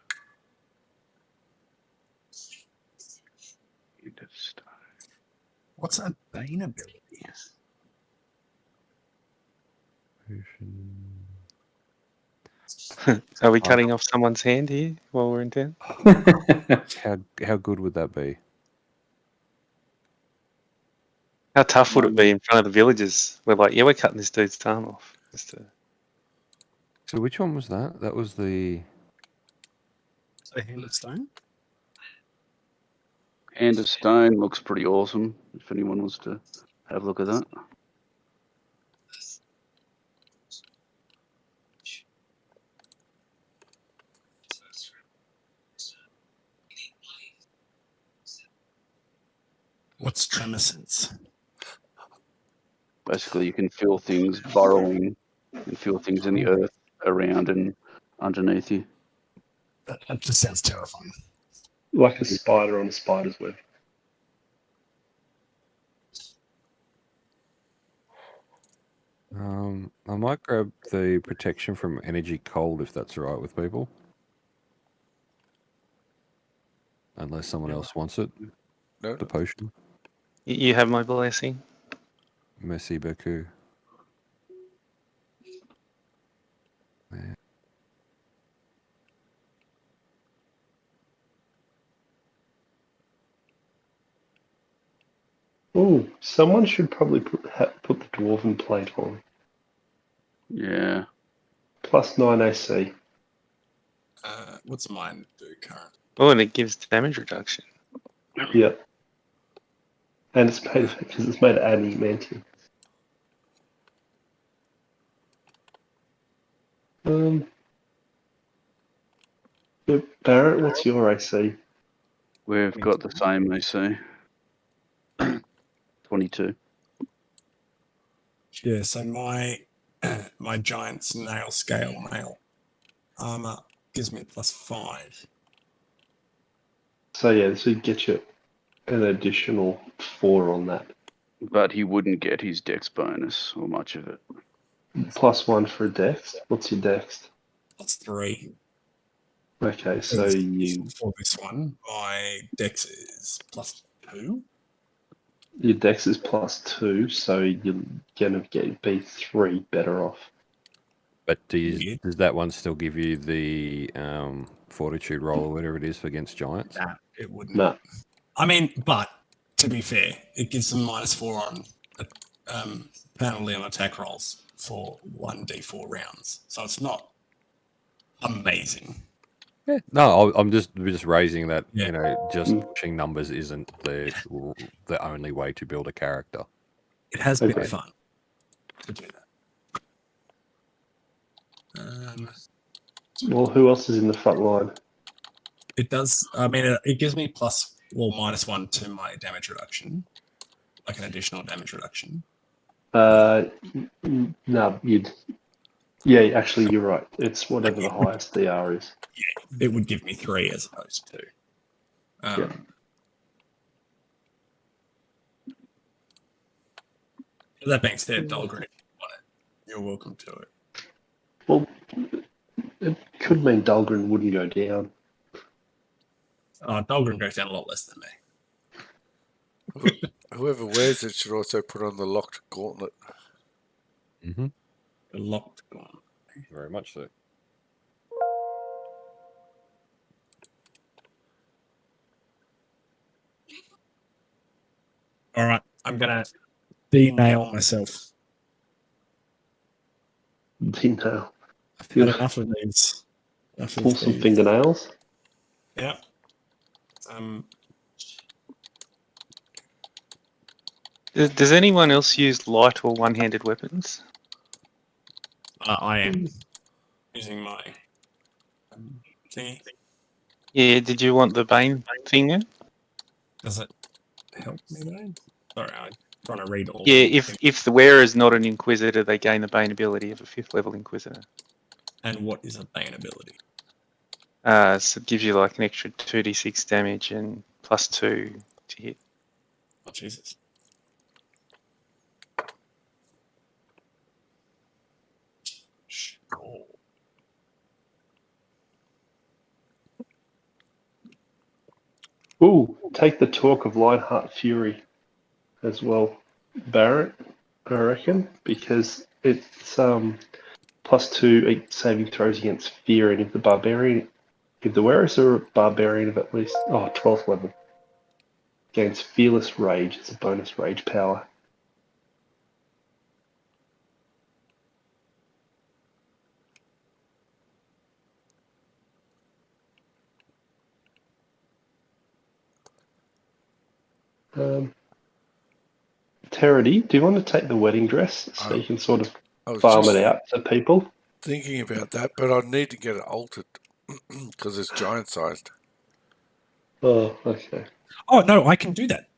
What's that Bane ability? Are we cutting off someone's hand here while we're in town? How good would that be? How tough would it be in front of the villagers? We're like, yeah, we're cutting this dude's tongue off. So which one was that? That was the... So Hand of Stone? Hand of Stone looks pretty awesome, if anyone wants to have a look at that. What's Tremescence? Basically, you can feel things burrowing and feel things in the earth around and underneath you. That just sounds terrifying. Like a spider on a spider's web. I might grab the protection from energy cold if that's all right with people. Unless someone else wants it. No. The potion. You have my blessing. Merci beaucoup. Oh, someone should probably put the dwarven plate on. Yeah. +9 AC. What's mine do current? Oh, and it gives damage reduction. Yeah. And it's made because it's made of adamantium. Barrett, what's your AC? We've got the same, they say. 22. Yeah, so my my giant's nail scale mail armor gives me +5. So yeah, this would get you an additional 4 on that. But he wouldn't get his dex bonus or much of it. +1 for dex. What's your dex? +3. Okay, so you For this one, my dex is +2. your dex is +2, so you're gonna be 3 better off. But does that one still give you the fortitude roll or whatever it is for against giants? Nah, it wouldn't. No. I mean, but to be fair, it gives them -4 on penalty on attack rolls for 1d4 rounds. So it's not amazing. Yeah. No, I'm just raising that. Yeah. You know, just pushing numbers isn't the only way to build a character. It has been Okay. fun to do that. Well, who else is in the front line? It does. I mean, it gives me -1 to my damage reduction, like an additional damage reduction. No, yeah, actually, you're right. It's whatever the highest DR is. Yeah, it would give me 3 as opposed to 2. Yeah. That being said, Dahlgren, if you want it, you're welcome to it. Well, it could mean Dahlgren wouldn't go down. Dahlgren goes down a lot less than me. Whoever wears it should also put on the locked gauntlet. Mm-hmm. The locked gauntlet. Very much so. All right, I'm gonna de-nail myself. Nail. I've had enough of these. Pull some fingernails. Yeah. Does anyone else use light or one-handed weapons? I am using my thingy. Yeah, did you want the Bane finger? Does it help me though? Sorry, I'm trying to read all. Yeah, if the wearer is not an Inquisitor, they gain the Bane ability of a 5th level Inquisitor. And what is a Bane ability? So it gives you like an extra 2d6 damage and +2 to hit. Oh, Jesus. Sure. Ooh, take the talk of Lionheart Fury as well, Barrett, I reckon, because it's +2 saving throws against fear, and if the wearers are a barbarian of at least 12th level, gains fearless rage as a bonus rage power. Terity, do you want to take the wedding dress so you can sort of farm it out to people? Thinking about that, but I'd need to get it altered because it's giant sized. Oh, okay. Oh no, I can do that.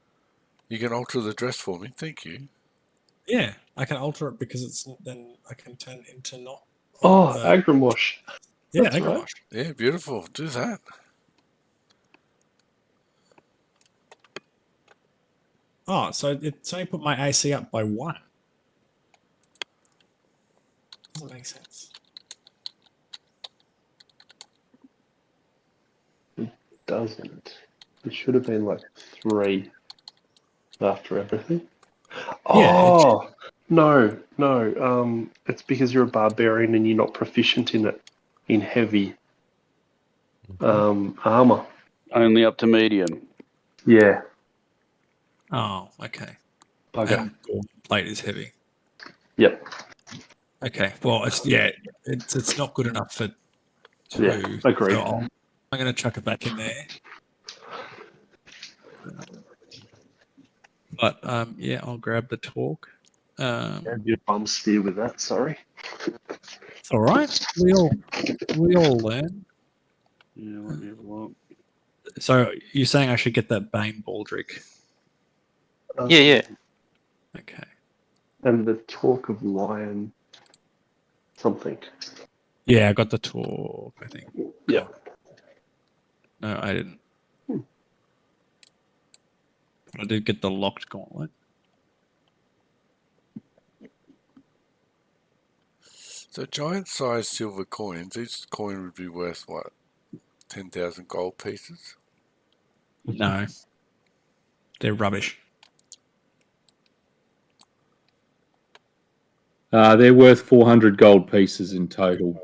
You can alter the dress for me, thank you. Yeah, I can alter it because then I can turn into not. Agramosh. Yeah, That's Agramosh. right. Yeah, beautiful. Do that. Oh, so it's only put my AC up by 1. Doesn't make sense. It doesn't. It should have been like 3 after everything. Oh, no. It's because you're a barbarian and you're not proficient in it, in heavy armor. Only up to medium. Yeah. Oh, okay. Bugger. And gold plate is heavy. Yep. Okay. Well, it's not good enough for 2. Yeah, agreed. So I'm going to chuck it back in there. But yeah, I'll grab the talk. Have your bum steer with that, sorry. It's all right. We all learn. Yeah, let me have a look. So you're saying I should get that Bane Baldric? Yeah. Okay. And the talk of lion something. Yeah, I got the talk, I think. Yeah. No, I didn't. But I did get the locked gauntlet. So giant-sized silver coins, each coin would be worth, what, 10,000 gold pieces? No. They're rubbish. They're worth 400 gold pieces in total,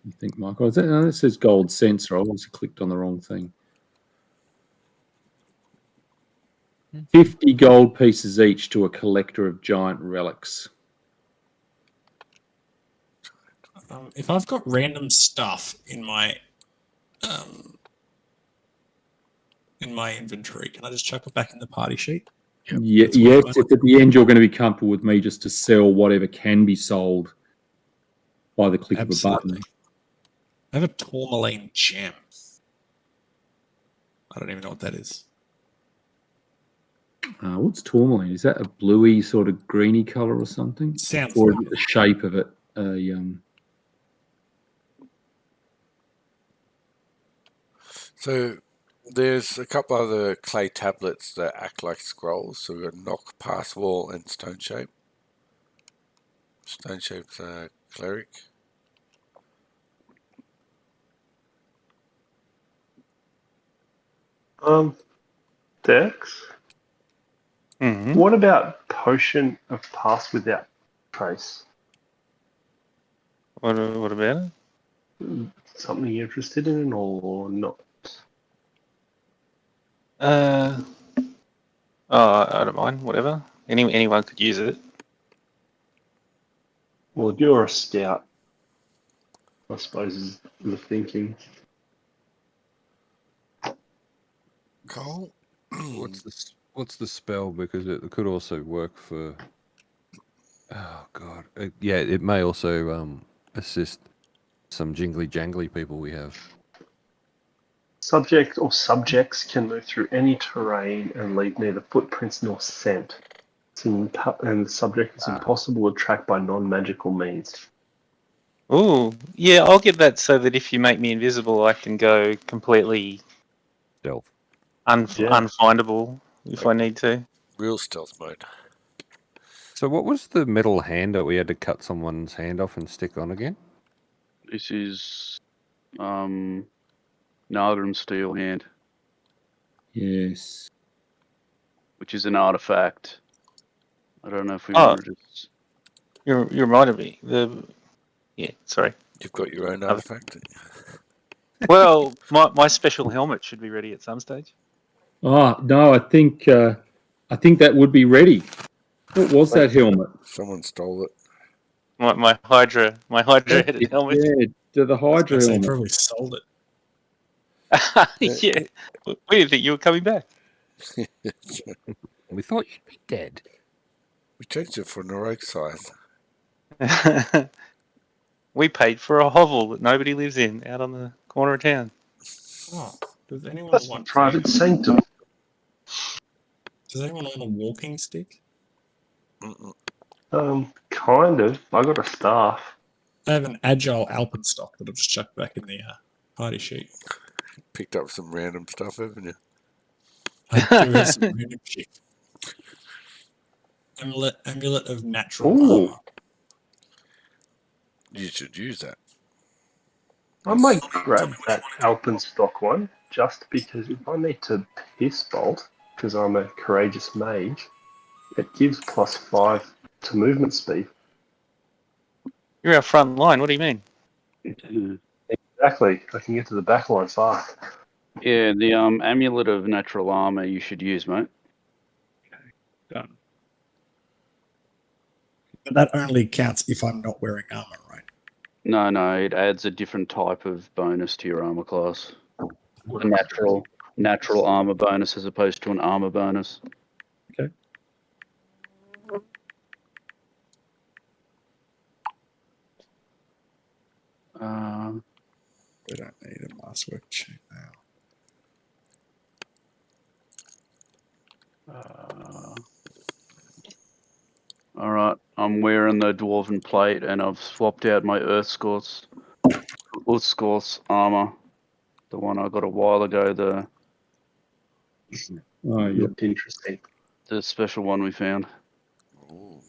I think, Michael. It says gold cents, or I also clicked on the wrong thing. 50 gold pieces each to a collector of giant relics. If I've got random stuff in my inventory, can I just chuck it back in the party sheet? Yep, yes, if at the end you're going to be comfortable with me just to sell whatever can be sold by the click of a button. I have a tourmaline gem. I don't even know what that is. What's tourmaline? Is that a bluey sort of greeny color or something? Sounds or like the shape of it? So there's a couple other clay tablets that act like scrolls. So we've got knock, pass, wall, and stone shape. Stone shape's cleric. Dex? Mm-hmm. What about potion of pass without trace? What about it? Something you're interested in or not? I don't mind. Whatever. Anyone could use it. Well, you're a scout, I suppose, is the thinking. Cole? What's the spell? Because it could also work for. Oh God! Yeah, it may also assist some jingly jangly people we have. Subject or subjects can move through any terrain and leave neither footprints nor scent. And the subject is impossible to track by non-magical means. Ooh, yeah, I'll get that so that if you make me invisible, I can go completely Stealth. unfindable if I need to. Real stealth mode. So what was the metal hand that we had to cut someone's hand off and stick on again? This is Nagram's steel hand, Yes. which is an artifact. I don't know if we want to just... You reminded me. Yeah, sorry. You've got your own artifact. Well, my special helmet should be ready at some stage. Oh no, I think that would be ready. What was that helmet? Someone stole it. My Hydra headed helmet. Yeah, the Hydra They helmet. probably sold it. Yeah. We didn't think you were coming back. We thought you'd be dead. We changed it for an heroic size. We paid for a hovel that nobody lives in out on the corner of town. Oh, does anyone That's want private sanctum. Does anyone want a walking stick? Kind of. I got a staff. I have an agile alpenstock that I've just chucked back in the party sheet. Picked up some random stuff, haven't you? I do have some random shit. Amulet of natural Ooh. armor. You should use that. I might grab that alpenstock one just because if I need to piss bolt, because I'm a courageous mage, It gives +5 to movement speed. You're our front line. What do you mean? Exactly. I can get to the back line fast. Yeah, the amulet of natural armor you should use, mate. Done. But that only counts if I'm not wearing armor, right? No, it adds a different type of bonus to your armor class. A natural armor bonus as opposed to an armor bonus. Okay. We don't need a masterwork check now. All right, I'm wearing the dwarven plate, and I've swapped out my Earth Scorch armor, the one I got a while ago. Oh, yeah. Looked interesting. The special one we found. Ooh.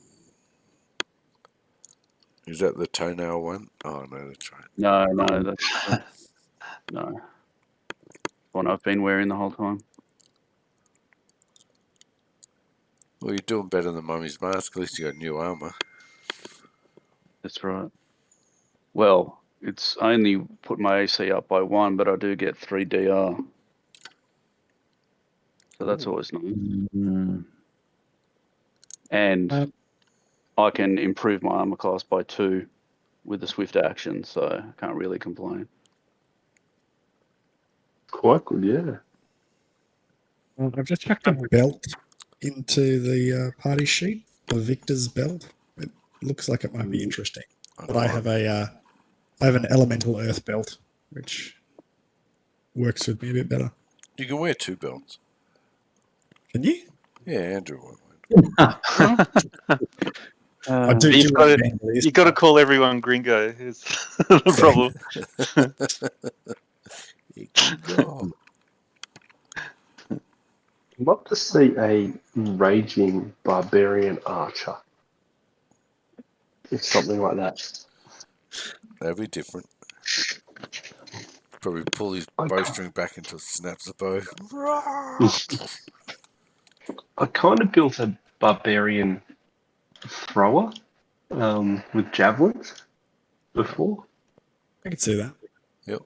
Is that the toenail one? Oh no, that's right. No, that's no. One I've been wearing the whole time. Well, you're doing better than Mummy's mask. At least you got new armor. That's right. Well, it's only put my AC up by 1, but I do get 3 DR. So that's always nice. Mm. And I can improve my armor class by 2 with the swift action, so I can't really complain. Quite good, yeah. Well, I've just chucked a belt into the party sheet, the Victor's belt. It looks like it might be interesting. But I have an elemental earth belt, which works with me a bit better. You can wear 2 belts. Can you? Yeah, Andrew won't. I do. You've got to call everyone gringo. Is the problem. I'd love to see a raging barbarian archer. It's something like that. That'd be different. Probably pull his bowstring back until it snaps the bow. I kind of built a barbarian thrower with javelins before. I can see that. Yep.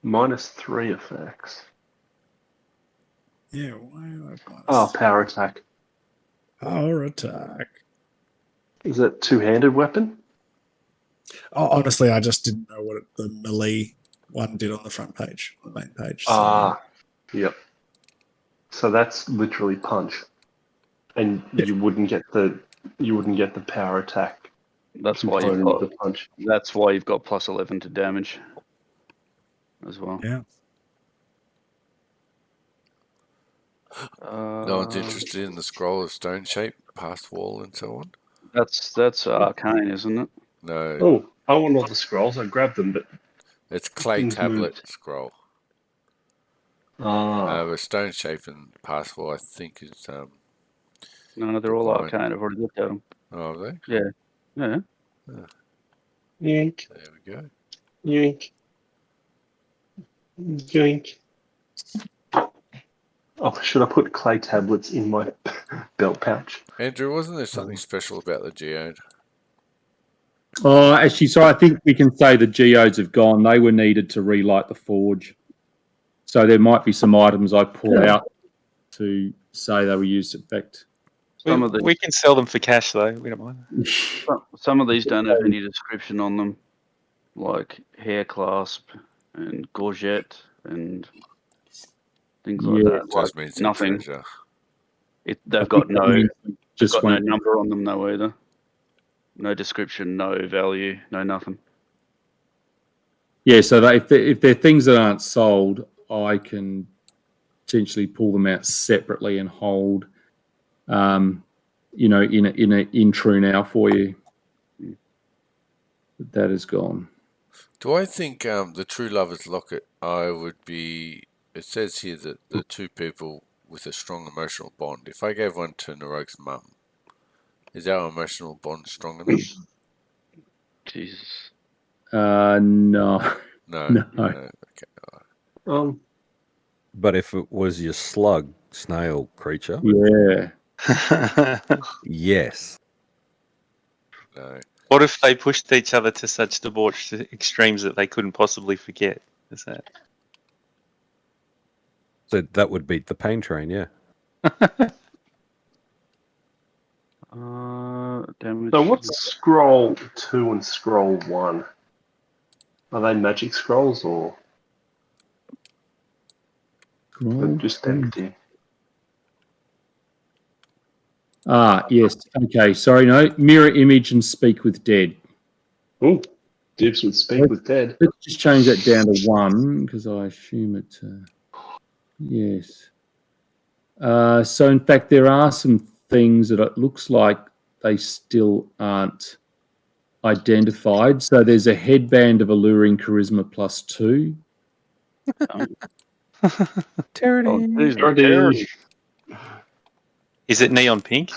-3 effects. Yeah, why am I plus? Oh, power attack. Power attack. Is it two-handed weapon? Oh, honestly, I just didn't know what the melee one did on the front page, on the main page. So. Yep. So that's literally punch, and you wouldn't get the power attack. That's why you've got the punch. That's why you've got +11 to damage as well. Yeah. No one's interested in the scroll of stone shape, past wall, and so on. That's arcane, isn't it? No. Oh, I want all the scrolls. I grabbed them, but it's clay tablet scroll. A stone shape and past wall, I think, is No, they're all arcane. I've already looked at them. Oh, are they? Yeah. Yeah. Yoink. There we go. Yoink. Yoink. Oh, should I put clay tablets in my belt pouch? Andrew, wasn't there something special about the geode? Oh, actually, so I think we can say the geodes have gone. They were needed to relight the forge. So there might be some items I pull out to say they were used. In fact, we can sell them for cash, though. We don't mind. Some of these don't have any description on them, like hair clasp and gorget and things like that. Just like means nothing. Treasure. They've got no no number on them, though, either. No description, no value, no nothing. Yeah, so if they're things that aren't sold, I can potentially pull them out separately and hold, in true now for you. That is gone. Do I think the True Lover's Locket, it says here that the 2 people with a strong emotional bond, if I gave one to Naroke's mum, is our emotional bond strong enough? Jesus. No. No. No. Okay. But if it was your slug snail creature, Yeah. yes. No. What if they pushed each other to such debauched extremes that they couldn't possibly forget? Is that? So that would beat the pain train, yeah. Damage. So what's scroll 2 and scroll 1? Are they magic scrolls or just empty? Yes. Okay. Sorry. No. Mirror image and speak with dead. Oh, dibs would speak with dead. Let's just change that down to 1 because I assume it. Yes. So in fact, there are some things that it looks like they still aren't identified. So there's a headband of alluring charisma +2. Tyranny. Is it neon pink?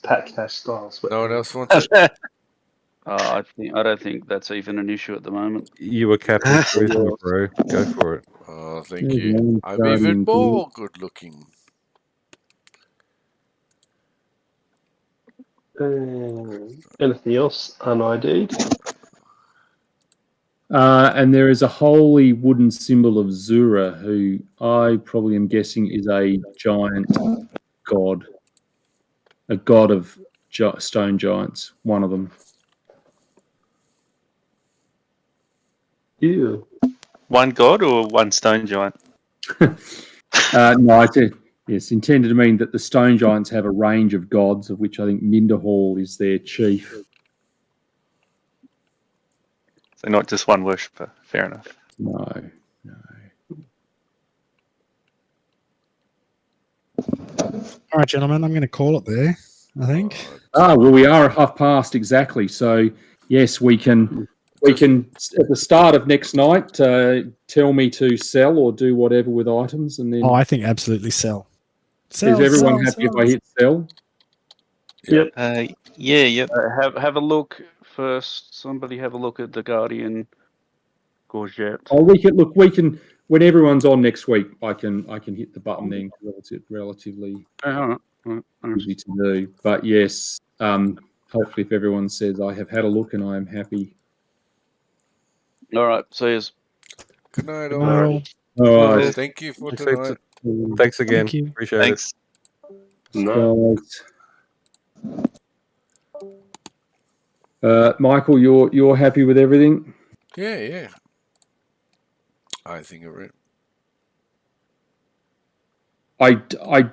Pat Cash style. No one else wants it. I don't think that's even an issue at the moment. You were Captain Charisma, bro. Go for it. Oh, thank you. I'm even more good looking. Anything else un-ID'd? And there is a holy wooden symbol of Zura, who I probably am guessing is a giant god. A god of stone giants, one of them. Ew. One god or one stone giant? No, it's intended to mean that the stone giants have a range of gods, of which I think Minderhall is their chief. So not just one worshipper. Fair enough. No. All right, gentlemen, I'm going to call it there, I think. Well, we are at 1:30 exactly. So, yes, we can at the start of next night tell me to sell or do whatever with items, and then. Oh, I think absolutely sell. Is everyone happy if I hit sell? Yep. Yep. Have a look first. Somebody have a look at the Guardian Courgette. Oh, we can. When everyone's on next week, I can hit the button then because it's relatively easy to do. But yes, hopefully, if everyone says I have had a look and I am happy. All right. See you. Good night, All all. right. All right. Thank you for tonight. Thanks again. Thank you. Appreciate Thanks. No. Michael, you're happy with everything? Yeah. I think of it. I